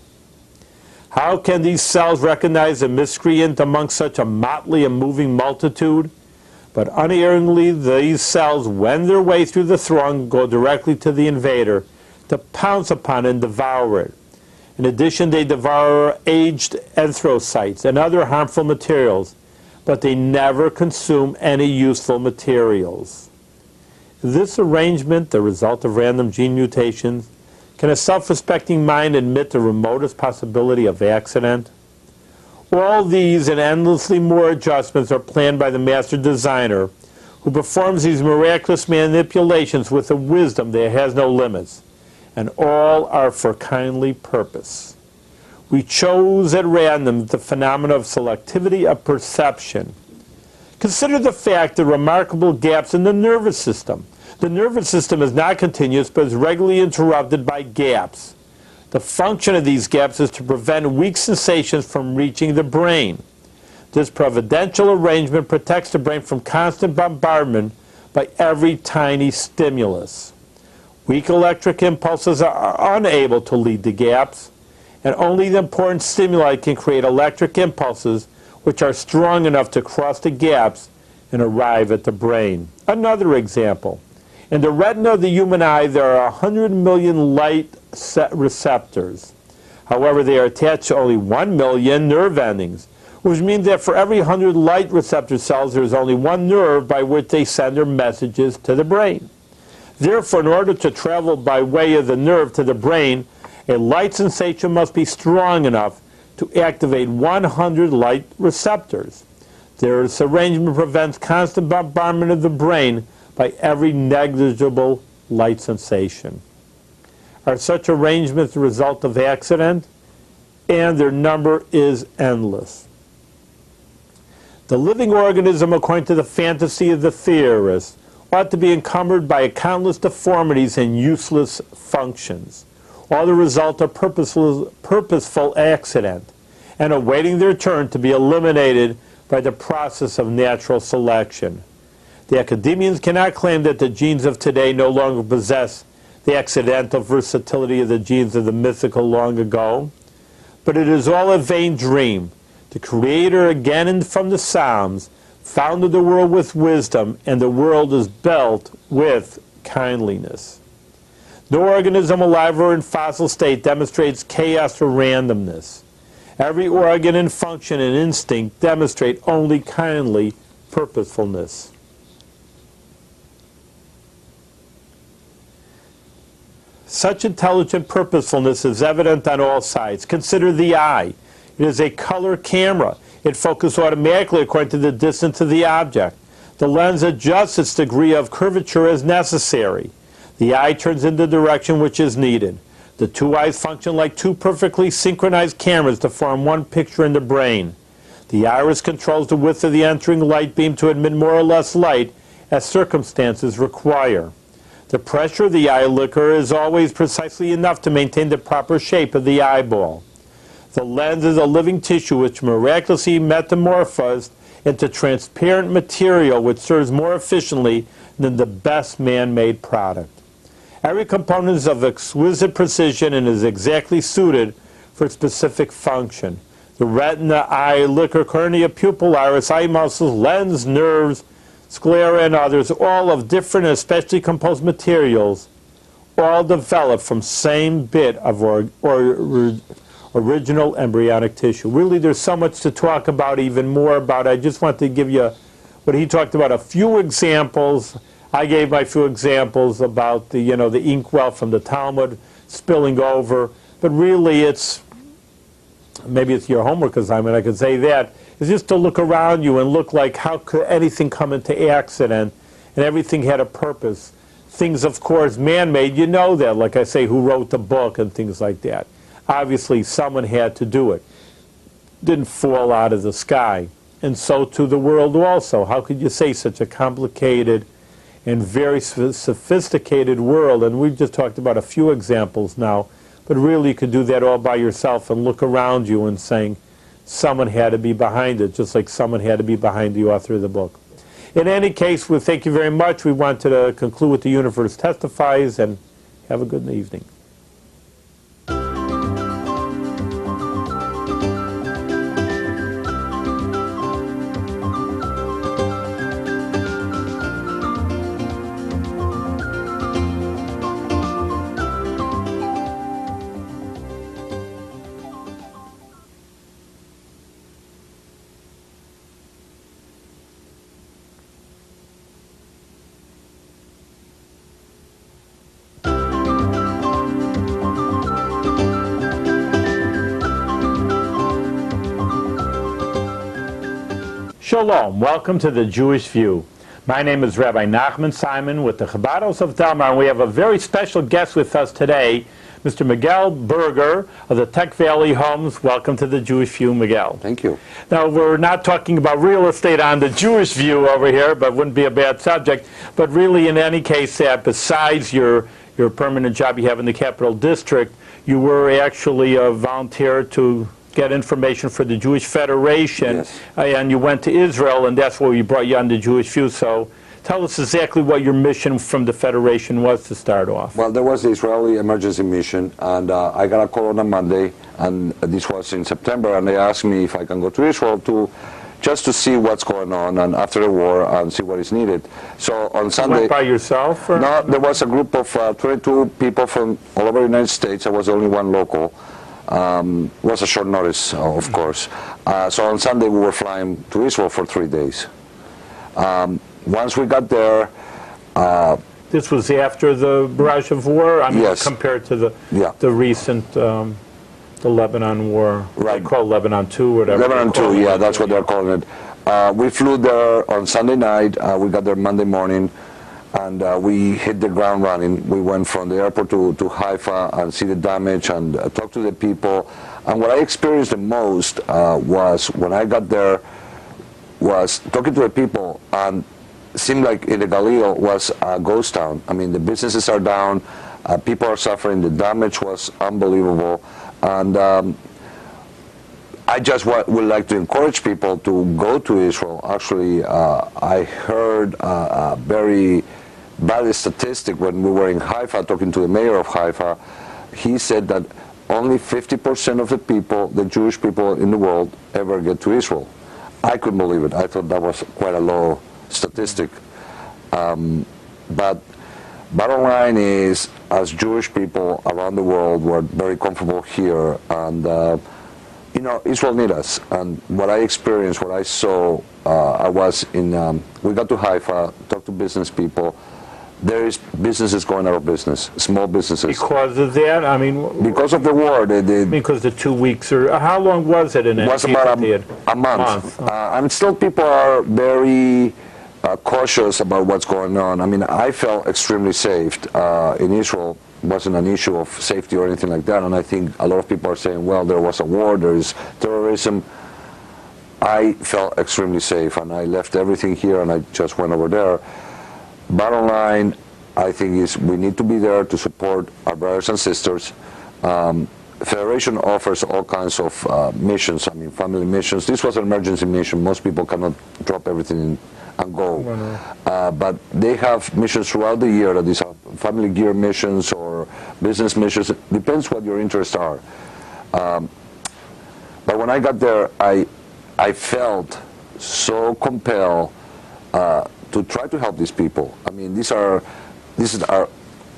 How can these cells recognize a miscreant amongst such a motley and moving multitude? But unerringly these cells wend their way through the throng, go directly to the invader to pounce upon and devour it. In addition, they devour aged erythrocytes and other harmful materials, but they never consume any useful materials. This arrangement, the result of random gene mutations, can a self-respecting mind admit the remotest possibility of accident? All these and endlessly more adjustments are planned by the master designer, who performs these miraculous manipulations with a wisdom that has no limits, and all are for kindly purpose. We chose at random the phenomena of selectivity of perception. Consider the fact of remarkable gaps in the nervous system. The nervous system is not continuous, but is regularly interrupted by gaps. The function of these gaps is to prevent weak sensations from reaching the brain. This providential arrangement protects the brain from constant bombardment by every tiny stimulus. Weak electric impulses are unable to lead the gaps, and only the important stimuli can create electric impulses which are strong enough to cross the gaps and arrive at the brain. Another example. In the retina of the human eye, there are 100 million light receptors. However, they are attached to only 1 million nerve endings, which means that for every 100 light receptor cells, there is only one nerve by which they send their messages to the brain. Therefore, in order to travel by way of the nerve to the brain, a light sensation must be strong enough to activate 100 light receptors. This arrangement prevents constant bombardment of the brain by every negligible light sensation. Are such arrangements the result of accident? And their number is endless. The living organism, according to the fantasy of the theorists, ought to be encumbered by countless deformities and useless functions, all the result of purposeful accident, and awaiting their turn to be eliminated by the process of natural selection. The academians cannot claim that the genes of today no longer possess the accidental versatility of the genes of the mythical long ago, but it is all a vain dream. The Creator, again and from the Psalms, founded the world with wisdom, and the world is built with kindliness. No organism alive or in fossil state demonstrates chaos or randomness. Every organ and function and instinct demonstrate only kindly purposefulness. Such intelligent purposefulness is evident on all sides. Consider the eye. It is a color camera. It focuses automatically according to the distance of the object. The lens adjusts its degree of curvature as necessary. The eye turns in the direction which is needed. The two eyes function like two perfectly synchronized cameras to form one picture in the brain. The iris controls the width of the entering light beam to admit more or less light as circumstances require. The pressure of the eye liquor is always precisely enough to maintain the proper shape of the eyeball. The lens is a living tissue which miraculously metamorphosed into transparent material which serves more efficiently than the best man-made product. Every component is of exquisite precision and is exactly suited for its specific function. The retina, eye, liquor, cornea, pupil, iris, eye muscles, lens, nerves, sclera, and others, all of different and especially composed materials, all developed from same bit of original embryonic tissue. Really, there's so much to talk about, even more about. I just want to give you what he talked about, a few examples. I gave my few examples about the inkwell from the Talmud spilling over, but really maybe it's your homework assignment, I could say that, is just to look around you and look like how could anything come into accident, and everything had a purpose. Things, of course, man-made, you know that, like I say, who wrote the book and things like that. obviously someone had to do it. Didn't fall out of the sky. And so to the world also. How could you say such a complicated and very sophisticated world? And we've just talked about a few examples now, but really you could do that all by yourself and look around you and saying someone had to be behind it, just like someone had to be behind the author of the book. In any case, we thank you very much. We wanted to conclude with the universe testifies, and have a good evening. Shalom, welcome to the Jewish View. My name is Rabbi Nachman Simon with the Chabad House of Delmar, and we have a very special guest with us today, Mr. Miguel Berger of the Tech Valley Homes. Welcome to the Jewish View, Miguel. Thank you. Now, we're not talking about real estate on the Jewish View over here, but wouldn't be a bad subject. But really, in any case, besides your permanent job you have in the Capital District, you were actually a volunteer to get information for the Jewish Federation, yes. And you went to Israel, and that's where we brought you on the Jewish View. So tell us exactly what your mission from the Federation was to start off. Well, there was the Israeli emergency mission, and I got a call on a Monday, and this was in September, and they asked me if I can go to Israel just to see what's going on and after the war and see what is needed. So on Sunday... You went by yourself? Or? No, there was a group of 22 people from all over the United States. I was the only one local. Was a short notice, of course. So on Sunday we were flying to Israel for 3 days. Once we got there... this was after the barrage of war? I mean, yes. Compared to the recent, the Lebanon war. Right. They call it Lebanon 2, whatever. Lebanon 2, yeah, that's what they're calling it. We flew there on Sunday night. We got there Monday morning. And we hit the ground running. We went from the airport to Haifa and see the damage and talk to the people. And what I experienced the most was when I got there was talking to the people, and it seemed like in the Galil was a ghost town. I mean, the businesses are down, people are suffering, the damage was unbelievable. And I just would like to encourage people to go to Israel. Actually, I heard a very bad statistic when we were in Haifa talking to the mayor of Haifa. He said that only 50% of the people, the Jewish people in the world, ever get to Israel. I couldn't believe it. I thought that was quite a low statistic. But bottom line is, as Jewish people around the world, we're very comfortable here, and you know, Israel needs us. And what I experienced, what I saw, I was in, we got to Haifa, talked to business people. There is businesses going out of business, small businesses. Because of that? I mean... Because of the war. Because the 2 weeks, or how long was it in it? It was about a month. And still people are very cautious about what's going on. I mean, I felt extremely safe in Israel. It wasn't an issue of safety or anything like that. And I think a lot of people are saying, well, there was a war, there is terrorism. I felt extremely safe, and I left everything here and I just went over there. Bottom line, I think, is we need to be there to support our brothers and sisters. Federation offers all kinds of missions, I mean, family missions. This was an emergency mission. Most people cannot drop everything and go. But they have missions throughout the year. These are family gear missions or business missions. It depends what your interests are. But when I got there, I felt so compelled to try to help these people. I mean, this is our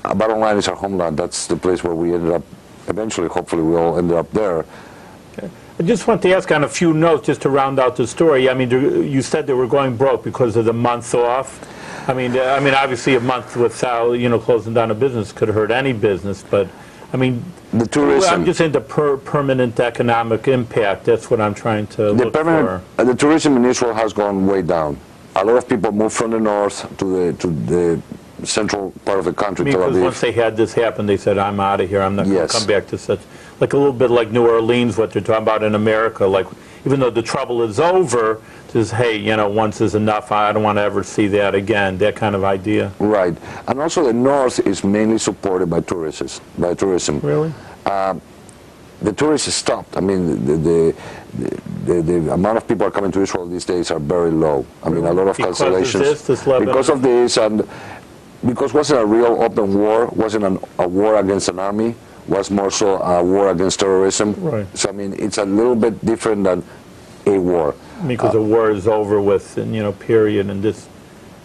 bottom line is our homeland. That's the place where we ended up. Eventually, hopefully, we all ended up there. Okay. I just want to ask on a few notes just to round out the story. I mean, you said they were going broke because of the month off. I mean, obviously, a month without closing down a business could hurt any business, but I mean, the tourism. I'm just saying the permanent economic impact. That's what I'm trying to look for. The tourism in Israel has gone way down. A lot of people moved from the north to the central part of the country, Tel Because Aviv. once they had this happen, they said, I'm out of here. I'm not going Yes. to come back to such, like a little bit like New Orleans, what they're talking about in America. Like, even though the trouble is over, just, hey, once is enough. I don't want to ever see that again, that kind of idea. Right. And also the north is mainly supported by tourism. Really? The tourists stopped. I mean, the amount of people are coming to Israel these days are very low. I mean, a lot of Because of cancellations. this Lebanon? Because of this, and because it wasn't a real open war, wasn't a war against an army, was more so a war against terrorism. Right. So, I mean, it's a little bit different than a war. Because the war is over with, and, period, and this,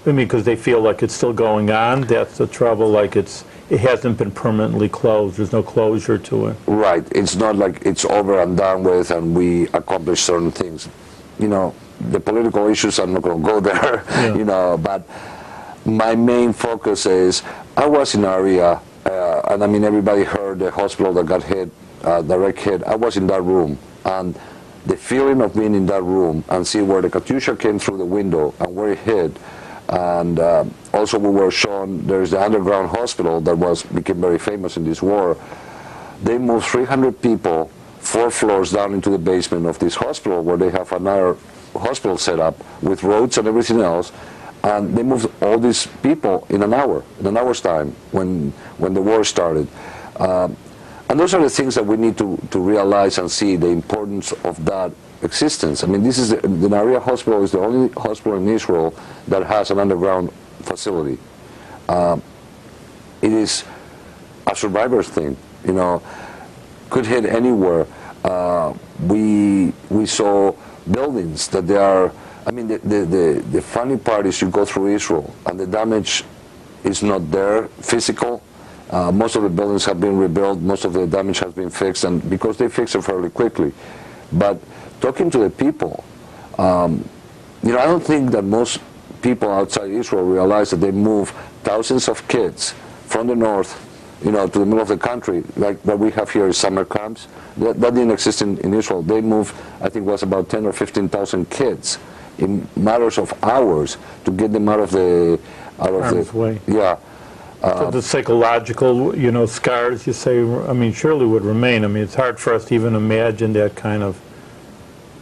because they feel like it's still going on. That's the trouble, like it hasn't been permanently closed. There's no closure to it. Right. It's not like it's over and done with and we accomplished certain things. The political issues, I'm not going to go there, Yeah. But my main focus is, I was in area, and I mean, everybody heard the hospital that got hit, direct hit. I was in that room, and the feeling of being in that room and see where the Katyusha came through the window and where it hit, and also we were shown there's the underground hospital that became very famous in this war. They moved 300 people 4 floors down into the basement of this hospital where they have another hospital set up with roads and everything else, and they moved all these people in an hour's time when the war started. And those are the things that we need to realize and see the importance of that existence. I mean, this is the Nahariya Hospital is the only hospital in Israel that has an underground facility. It is a survivor's thing, could hit anywhere. We saw buildings that they are, I mean, the funny part is you go through Israel and the damage is not there, physical. Most of the buildings have been rebuilt, most of the damage has been fixed, and because they fix it fairly quickly. But talking to the people, I don't think that most people outside Israel realize that they move thousands of kids from the north, to the middle of the country, like what we have here is summer camps. That didn't exist in Israel. They moved, I think it was about 10 or 15,000 kids in matters of hours to get them out of the way. Yeah. So the psychological, scars, you say, I mean, surely would remain. I mean, it's hard for us to even imagine that kind of,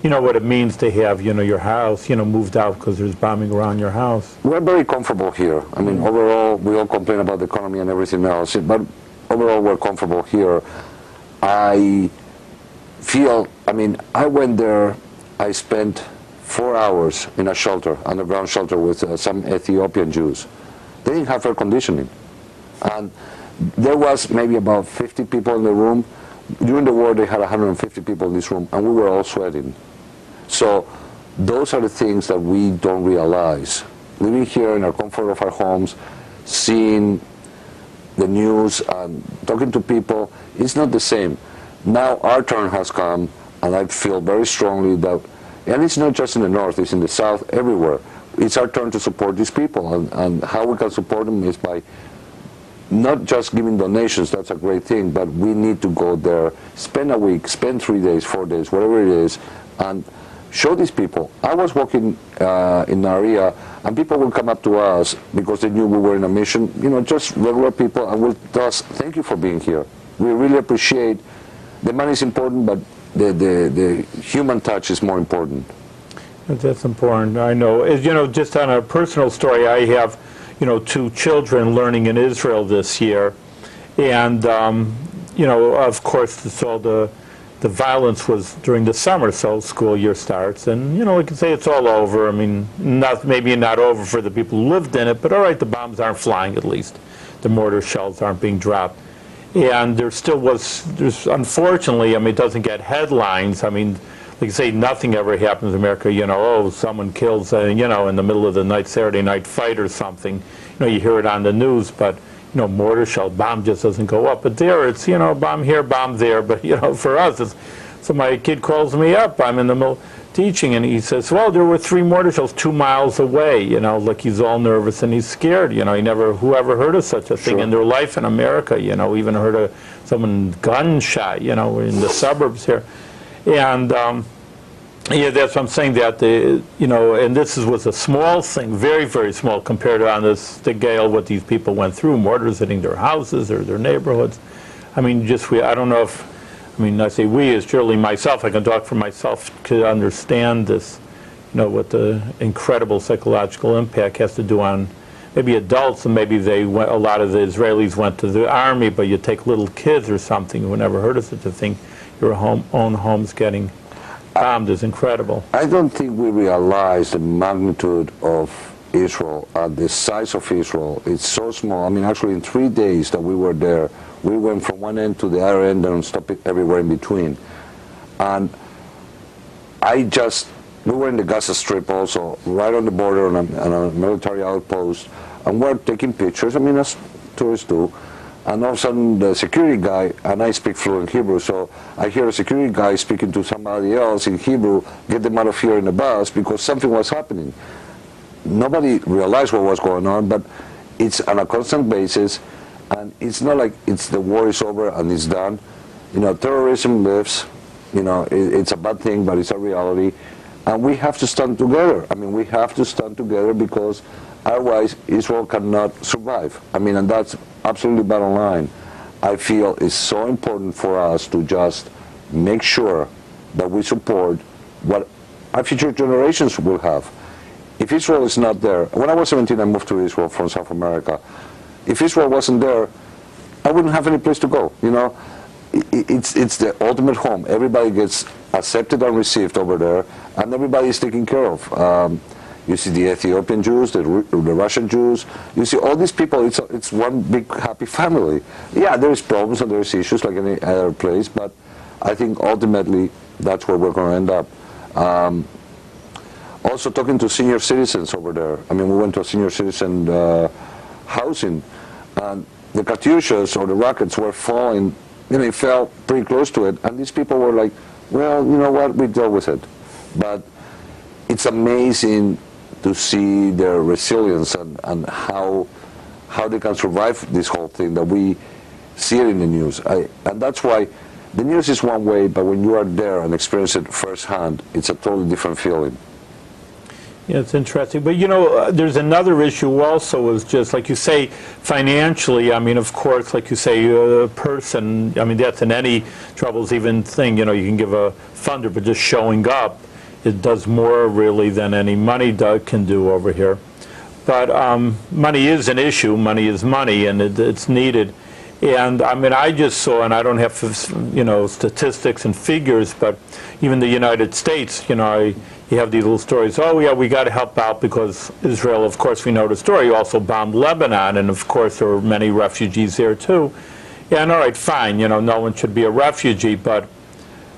what it means to have, your house, moved out because there's bombing around your house. We're very comfortable here. I mean, overall, we all complain about the economy and everything else, but overall, we're comfortable here. I went there, I spent 4 hours in a shelter, underground shelter with some Ethiopian Jews. They didn't have air conditioning. And there was maybe about 50 people in the room. During the war, they had 150 people in this room, and we were all sweating. So those are the things that we don't realize. Living here in our comfort of our homes, seeing the news and talking to people, it's not the same. Now our turn has come, and I feel very strongly that, and it's not just in the north, it's in the south, everywhere. It's our turn to support these people, and how we can support them is by not just giving donations, that's a great thing, but we need to go there, spend a week, spend 3 days, 4 days, whatever it is, and show these people. I was walking in Nahariya, and people will come up to us because they knew we were in a mission, just regular people, and will tell us, thank you for being here. We really appreciate, the money is important, but the human touch is more important. That's important. I know. Just on a personal story, I have, 2 children learning in Israel this year, and of course, it's all the violence was during the summer, so school year starts, and we can say it's all over. I mean, maybe not over for the people who lived in it, but all right, the bombs aren't flying at least, the mortar shells aren't being dropped, and there's unfortunately, it doesn't get headlines. Like you say, nothing ever happens in America, someone kills, in the middle of the night, Saturday night fight or something. You hear it on the news, but, mortar shell, bomb just doesn't go up. But there it's, bomb here, bomb there. But, for us, so my kid calls me up. I'm in the middle teaching, and he says, well, there were 3 mortar shells 2 miles away. Like he's all nervous and he's scared. Whoever heard of such a thing in their life in America, even heard of someone gunshot, in the suburbs here. And Yeah, that's what I'm saying. That and this was a small thing, very, very small compared to on the Gale what these people went through, mortars hitting their houses or their neighborhoods. I mean, I don't know if, I say we as surely myself. I can talk for myself to understand this. What the incredible psychological impact has to do on maybe adults, and maybe a lot of the Israelis went to the army, but you take little kids or something who never heard of such a thing. Your own home's getting bombed is incredible. I don't think we realize the magnitude of Israel, the size of Israel. It's so small. I mean, actually, in 3 days that we were there, we went from one end to the other end and stopped everywhere in between. And we were in the Gaza Strip also, right on the border on a military outpost, and we're taking pictures, as tourists do. And all of a sudden, the security guy, and I speak fluent Hebrew, so I hear a security guy speaking to somebody else in Hebrew, get them out of here in the bus, because something was happening. Nobody realized what was going on, but it's on a constant basis, and it's not like the war is over and it's done. Terrorism lives, it's a bad thing, but it's a reality. And we have to stand together. We have to stand together because otherwise Israel cannot survive. And that's absolutely bottom line. I feel it's so important for us to just make sure that we support what our future generations will have. If Israel is not there, when I was 17, I moved to Israel from South America. If Israel wasn't there, I wouldn't have any place to go. It's the ultimate home. Everybody gets accepted and received over there, and everybody is taken care of. You see the Ethiopian Jews, the Russian Jews. You see all these people. It's one big happy family. Yeah, there's problems and there's issues like any other place, but I think ultimately that's where we're going to end up. Also talking to senior citizens over there. We went to a senior citizen housing, and the Katyushas or the rockets were falling. It fell pretty close to it, and these people were like, well, you know what, we dealt with it. But it's amazing to see their resilience and how they can survive this whole thing, that we see it in the news. And that's why the news is one way, but when you are there and experience it firsthand, it's a totally different feeling. Yeah, it's interesting. But, there's another issue also, is just, like you say, financially. Of course, like you say, a person, that's in any troubles even thing. You can give a funder, but just showing up, it does more, really, than any money can do over here. But money is an issue. Money is money, and it's needed. And, I just saw, and I don't have, statistics and figures, but even the United States, you have these little stories, oh yeah, we got to help out because Israel, of course we know the story, also bombed Lebanon, and of course there were many refugees there too. Yeah, and all right, fine, no one should be a refugee, but,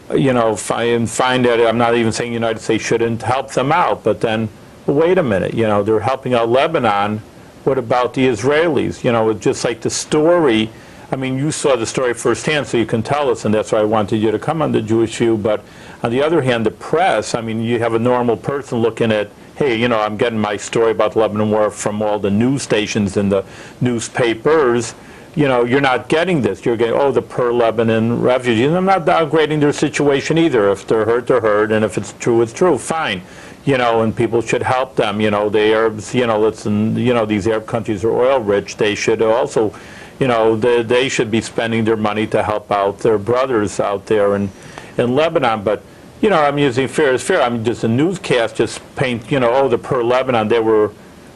find that, I'm not even saying the United States shouldn't help them out, but then, well, wait a minute, they're helping out Lebanon, what about the Israelis? Just like the story, you saw the story firsthand, so you can tell us, and that's why I wanted you to come on the Jewish View. But on the other hand, the press, you have a normal person looking at, hey, I'm getting my story about the Lebanon War from all the news stations and the newspapers. You're not getting this. You're getting, the per-Lebanon refugees. And I'm not downgrading their situation either. If they're hurt, they're hurt, and if it's true, it's true. Fine. And people should help them. The Arabs, listen, these Arab countries are oil-rich. They should also... they should be spending their money to help out their brothers out there in Lebanon. But, I'm using fair as fair. Just a newscast just paint, the per-Lebanon, they were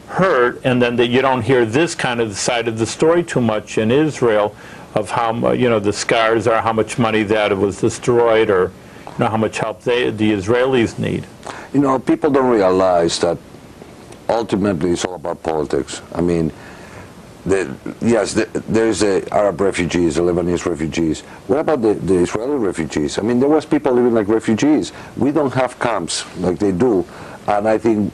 hurt, and then you don't hear this kind of side of the story too much in Israel of how, the scars are, how much money that it was destroyed, or, how much help the Israelis need. People don't realize that ultimately it's all about politics. Yes, there's the Arab refugees, the Lebanese refugees. What about the Israeli refugees? There was people living like refugees. We don't have camps like they do. And I think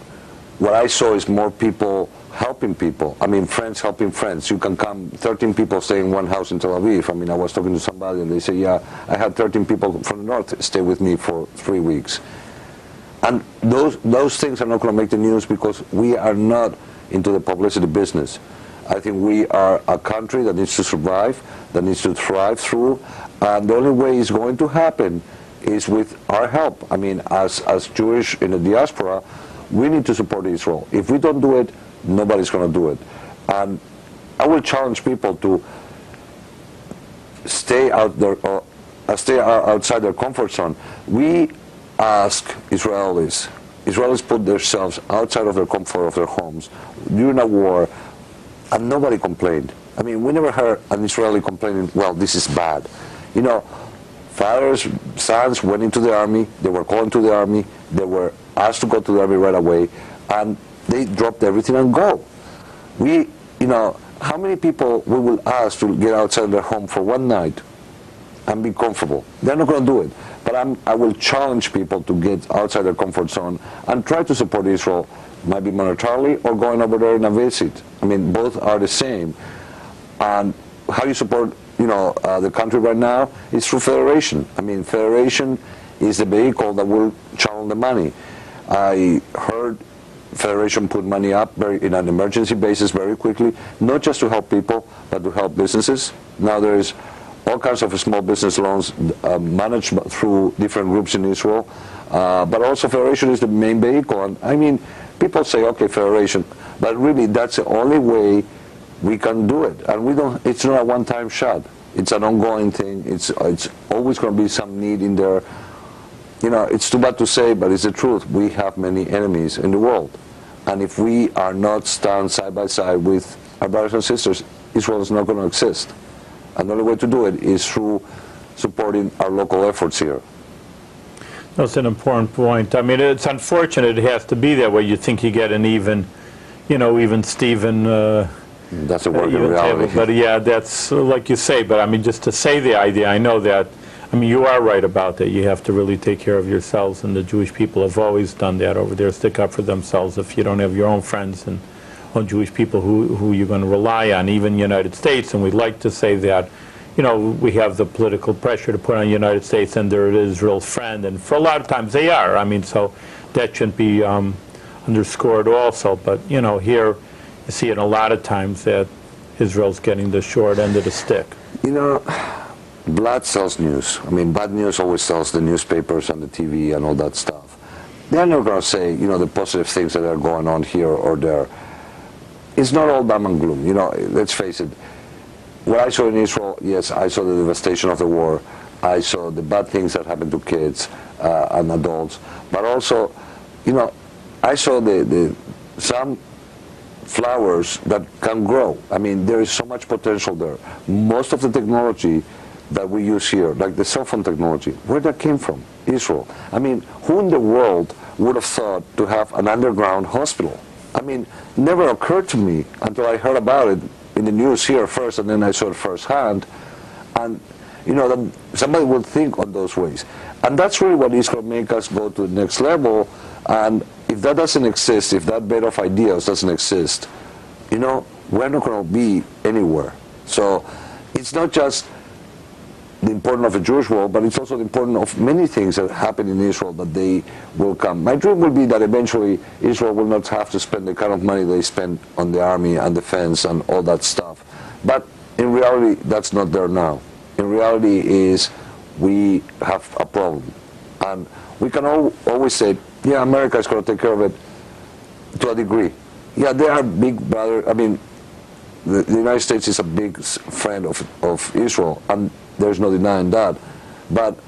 what I saw is more people helping people. Friends helping friends. You can come, 13 people stay in one house in Tel Aviv. I was talking to somebody and they say, yeah, I had 13 people from the north stay with me for 3 weeks. And those things are not going to make the news because we are not into the publicity business. I think we are a country that needs to survive, that needs to thrive through, and the only way it's going to happen is with our help. I mean, as Jewish in the diaspora, we need to support Israel. If we don't do it, nobody's going to do it. And I will challenge people to stay out there, stay outside their comfort zone. We ask Israelis put themselves outside of their comfort of their homes during a war, and nobody complained. I mean, we never heard an Israeli complaining, well, this is bad. You know, fathers, sons went into the army, they were called into the army, they were asked to go to the army right away, and they dropped everything and go. We, you know, how many people we will ask to get outside their home for one night and be comfortable? They're not going to do it. But I will challenge people to get outside their comfort zone and try to support Israel, maybe monetarily or going over there in a visit. I mean, both are the same. And how you support, you know, the country right now is through federation. I mean, federation is the vehicle that will channel the money. I heard federation put money up in an emergency basis very quickly, not just to help people, but to help businesses. Now there is all kinds of small business loans managed through different groups in Israel, but also federation is the main vehicle. And I mean, people say, okay, federation, but really that's the only way we can do it. And we don't. It's not a one-time shot. It's an ongoing thing. It's always going to be some need in there. You know, it's too bad to say, but it's the truth. We have many enemies in the world. And if we are not stand side by side with our brothers and sisters, Israel is not going to exist. And the only way to do it is through supporting our local efforts here. That's an important point. I mean, it's unfortunate it has to be that way. You think you get an even, you know, even Steven. That's a work in reality. But yeah, that's like you say. But I mean, just to say the idea, I know that. I mean, you are right about that. You have to really take care of yourselves, and the Jewish people have always done that over there. Stick up for themselves. If you don't have your own friends and own Jewish people who you're going to rely on, even the United States, and we'd like to say that, you know, we have the political pressure to put on the United States, and they're Israel's friend, and for a lot of times they are. I mean, so that shouldn't be underscored also. But, you know, here you see it a lot of times that Israel's getting the short end of the stick. You know, blood sells news. I mean, bad news always sells the newspapers and the TV and all that stuff. They're not going to say, you know, the positive things that are going on here or there. It's not all doom and gloom. You know, let's face it. What I saw in Israel, yes, I saw the devastation of the war. I saw the bad things that happened to kids and adults. But also, you know, I saw some flowers that can grow. I mean, there is so much potential there. Most of the technology that we use here, like the cell phone technology, where that came from? Israel. I mean, who in the world would have thought to have an underground hospital? I mean, never occurred to me until I heard about it in the news here first, and then I saw it firsthand. And, you know, that somebody would think on those ways. And that's really what is going to make us go to the next level. And if that doesn't exist, if that bed of ideas doesn't exist, you know, we're not going to be anywhere. So it's not just the importance of a Jewish world, but it's also the importance of many things that happen in Israel that they will come. My dream will be that eventually Israel will not have to spend the kind of money they spend on the army and defense and all that stuff. But in reality, that's not there now. In reality is we have a problem. And we can always say, yeah, America is going to take care of it to a degree. Yeah, they are big brother. I mean, the United States is a big friend of Israel, and there's no denying that. But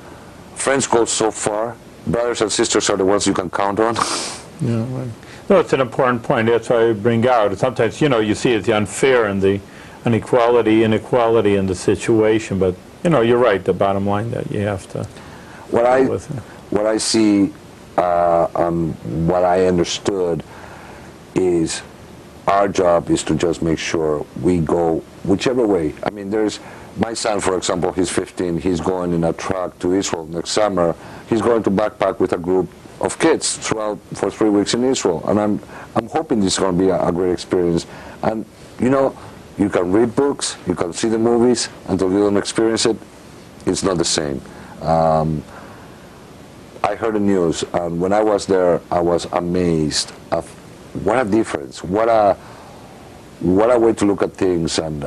friends go so far. Brothers and sisters are the ones you can count on. Yeah, right. No, it's an important point. That's why I bring out. Sometimes, you know, you see it, the unfair and the inequality in the situation. But, you know, you're right, the bottom line that you have to what I see and what I understood is our job is to just make sure we go whichever way. I mean, there's my son, for example, he's 15. He's going in a truck to Israel next summer. He's going to backpack with a group of kids for 3 weeks in Israel. And I'm hoping this is going to be a great experience. And, you know, you can read books, you can see the movies, until you don't experience it, it's not the same. I heard the news, and when I was there, I was amazed of what a difference, what a way to look at things, and,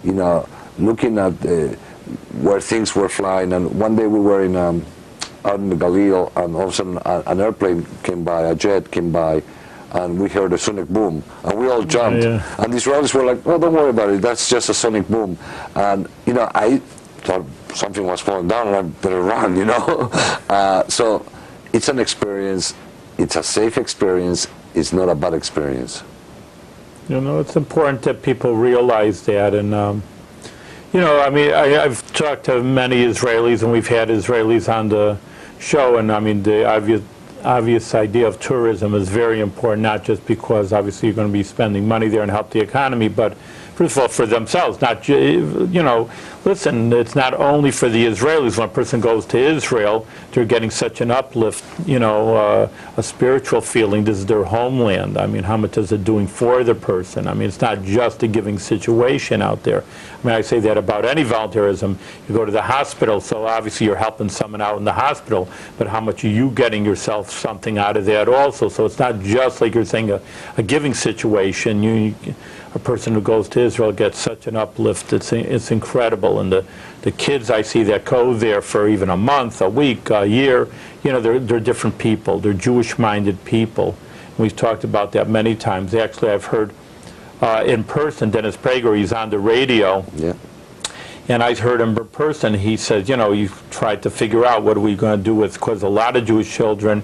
you know, looking at where things were flying. And one day we were in out in the Galil, and all of a sudden an airplane came by, a jet came by, and we heard a sonic boom, and we all jumped. And the Israelis were like, "Well, don't worry about it. That's just a sonic boom." And I thought something was falling down, and I better run. So it's an experience. It's a safe experience. It's not a bad experience. It's important that people realize that, and I've talked to many Israelis, and we've had Israelis on the show, and the obvious idea of tourism is very important, not just because obviously you're going to be spending money there and help the economy, but first of all for themselves. Listen, it's not only for the Israelis. When a person goes to Israel, they're getting such an uplift, a spiritual feeling. This is their homeland. How much is it doing for the person? It's not just a giving situation out there. I say that about any volunteerism. You go to the hospital, so obviously you're helping someone out in the hospital, but how much are you getting yourself something out of that also? So it's not just like you're saying a giving situation. A person who goes to Israel gets such an uplift. It's incredible. And the kids I see that go there for even a month, a week, a year, they're different people. They're Jewish-minded people. We've talked about that many times. Actually, I've heard in person, Dennis Berger, he's on the radio. Yeah. And I heard him in person. He says, you tried to figure out what are we going to do with, because a lot of Jewish children,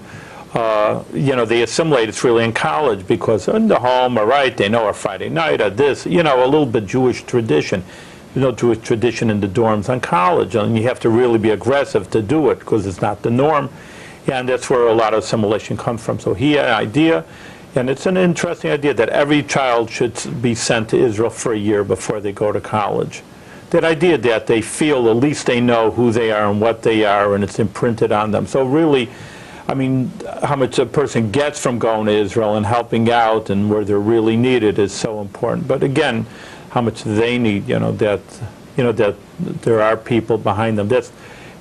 they assimilate. It's really in college, because in the home, all right, they know our Friday night, or this, a little bit Jewish tradition. Jewish tradition in the dorms on college, and you have to really be aggressive to do it, because it's not the norm. And that's where a lot of assimilation comes from. So he had an idea, and it's an interesting idea, that every child should be sent to Israel for a year before they go to college. That idea that they feel at least they know who they are and what they are, and it's imprinted on them. So really, how much a person gets from going to Israel and helping out and where they're really needed is so important. But again, how much they need, that there are people behind them. It's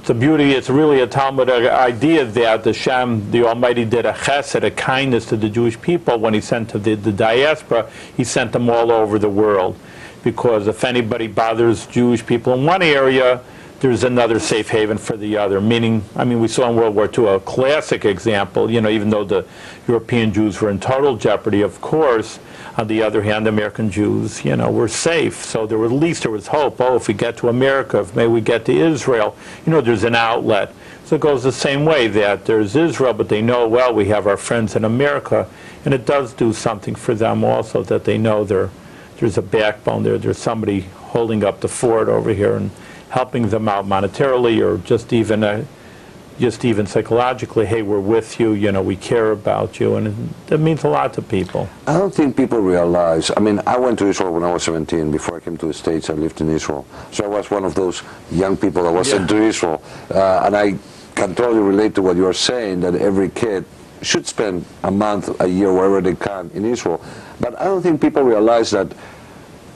a beauty. It's really a Talmudic idea that the Almighty, did a chesed, a kindness to the Jewish people when He sent to the diaspora. He sent them all over the world, because if anybody bothers Jewish people in one area, there's another safe haven for the other. Meaning, we saw in World War II a classic example, even though the European Jews were in total jeopardy, of course, on the other hand, American Jews, were safe. So at least there was hope. If we get to America, if maybe we get to Israel, there's an outlet. So it goes the same way, that there's Israel, but they know, well, we have our friends in America, and it does do something for them also, that they know there's a backbone there. There's somebody holding up the fort over here and helping them out monetarily, or just even psychologically. Hey, we're with you. We care about you, and that means a lot to people. I don't think people realize. I went to Israel when I was 17. Before I came to the States, I lived in Israel, so I was one of those young people that was sent to Israel, and I can totally relate to what you are saying. That every kid should spend a month, a year, wherever they can in Israel. But I don't think people realize that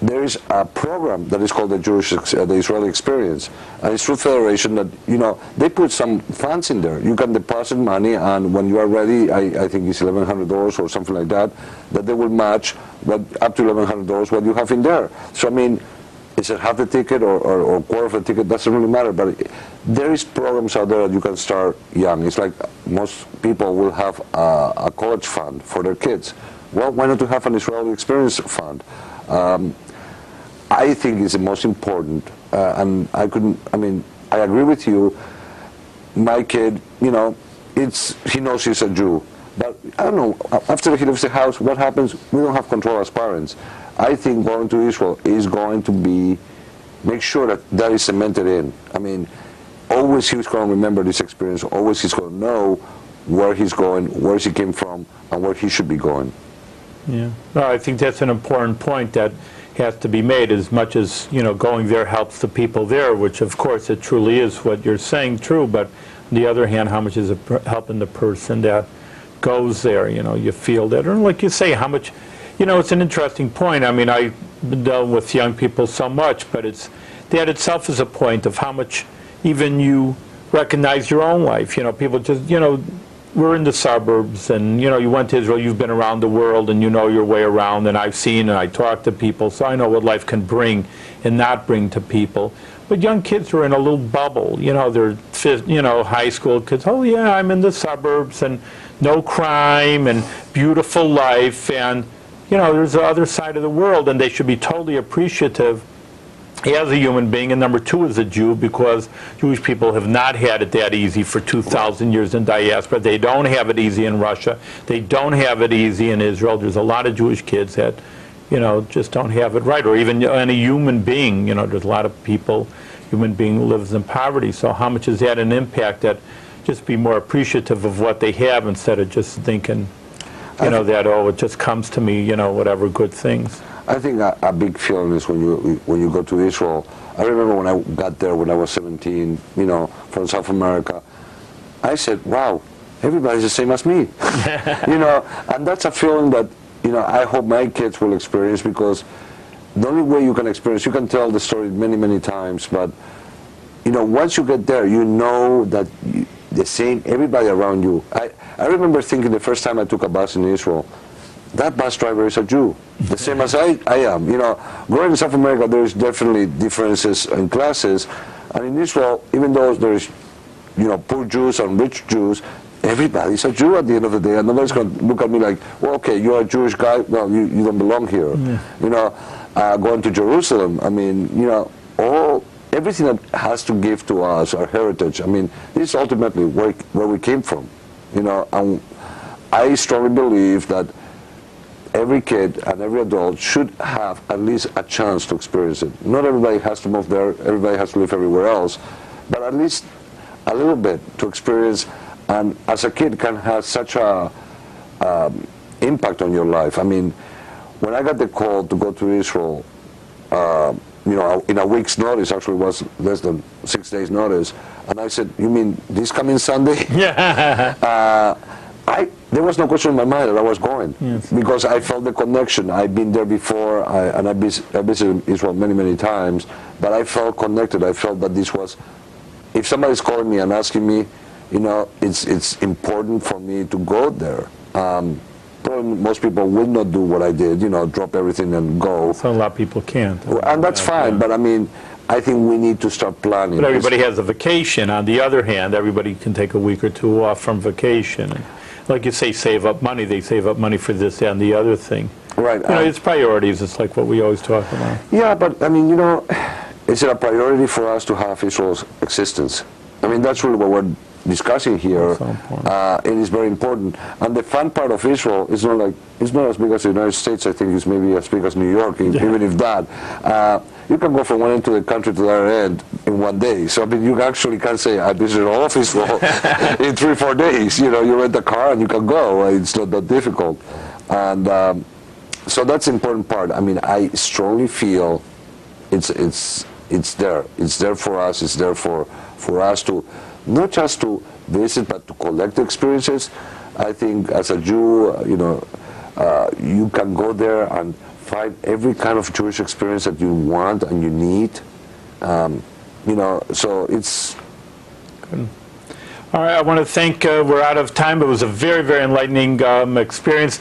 there is a program that is called the Israeli Experience, and it's through Federation that, they put some funds in there. You can deposit money, and when you are ready, I think it's $1,100 or something like that they will match up to $1,100 what you have in there. So is it half the ticket or quarter of the ticket? Doesn't really matter, but there is programs out there that you can start young. It's like most people will have a college fund for their kids. Well, why not to have an Israeli Experience fund? I think it's the most important, and I agree with you. My kid, he knows he's a Jew, but I don't know, after he leaves the house, what happens? We don't have control as parents. I think going to Israel is going to make sure that is cemented in. Always he's going to remember this experience, always he's going to know where he's going, where he came from, and where he should be going. Yeah, no, I think that's an important point that has to be made. As much as going there helps the people there, which of course it truly is what you're saying true, but on the other hand, how much is it helping the person that goes there? You feel that, or like you say, how much. It's an interesting point. I've been dealing with young people so much, but that itself is a point of how much even you recognize your own life. People just we're in the suburbs, and you went to Israel, you've been around the world, and you know your way around, and I've seen and I talk to people, so I know what life can bring and not bring to people. But young kids are in a little bubble. They're high school kids. Oh yeah, I'm in the suburbs and no crime and beautiful life, and there's the other side of the world, and they should be totally appreciative as a human being, and number two as a Jew, because Jewish people have not had it that easy for 2,000 years in diaspora. They don't have it easy in Russia. They don't have it easy in Israel. There's a lot of Jewish kids that, just don't have it right. Or even any human being, there's a lot of people, human being who lives in poverty. So how much is that an impact that just be more appreciative of what they have instead of just thinking, that, oh, it just comes to me, whatever good things. I think a big feeling is when you go to Israel. I remember when I got there when I was 17, from South America. I said, wow, everybody's the same as me. And that's a feeling that, I hope my kids will experience, because the only way you can experience, you can tell the story many, many times, but, once you get there, that the same, everybody around you. I remember thinking the first time I took a bus in Israel, that bus driver is a Jew, the same as I am. Growing in South America, there's definitely differences in classes, and in Israel, even though there's, poor Jews and rich Jews, everybody's a Jew at the end of the day, and nobody's going to look at me like, well, okay, you're a Jewish guy, well, you don't belong here. Yeah. Going to Jerusalem, everything that has to give to us, our heritage, this is ultimately where we came from, and I strongly believe that every kid and every adult should have at least a chance to experience it. Not everybody has to move there, everybody has to live everywhere else, but at least a little bit to experience, and as a kid can have such a impact on your life. When I got the call to go to Israel, in a week's notice, actually was less than 6 days notice, and I said, you mean this coming Sunday? Yeah. There was no question in my mind that I was going, yes, because I felt the connection. I've been there before, and I visited Israel many, many times, but I felt connected. I felt that this was, if somebody's calling me and asking me, it's important for me to go there. Probably most people will not do what I did, drop everything and go. So a lot of people can't. And that's fine, but I think we need to start planning. But everybody has a vacation. On the other hand, everybody can take a week or two off from vacation. And like you say, save up money. They save up money for this and the other thing. Right. It's priorities. It's like what we always talk about. Yeah, but is it a priority for us to have Israel's existence? That's really what we're discussing here. So it is very important. And the fun part of Israel is it's not as big as the United States. I think it's maybe as big as New York, even if that. You can go from one end of the country to the other end in one day. So you actually can say, I visited all of Israel in 3-4 days. You rent a car and you can go. It's not that difficult. And so that's the important part. I strongly feel it's there. It's there for us. It's there for us to, not just to visit, but to collect experiences. I think as a Jew, you can go there and find every kind of Jewish experience that you want and you need. So it's... Good. All right, I want to thank, we're out of time. It was a very, very enlightening experience.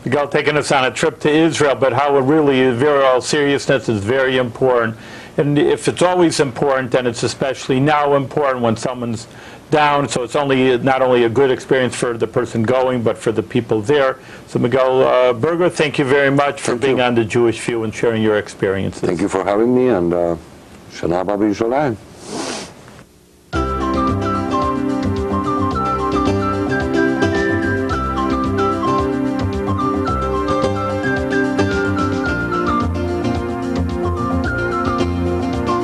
Miguel taking us on a trip to Israel, but how it really, very all seriousness, is very important. And if it's always important, then it's especially now important when someone's down. So it's not only a good experience for the person going, but for the people there. So Miguel Berger, thank you very much for being on the Jewish View and sharing your experiences. Thank you for having me, and Shana Haba B'Yerushalayim.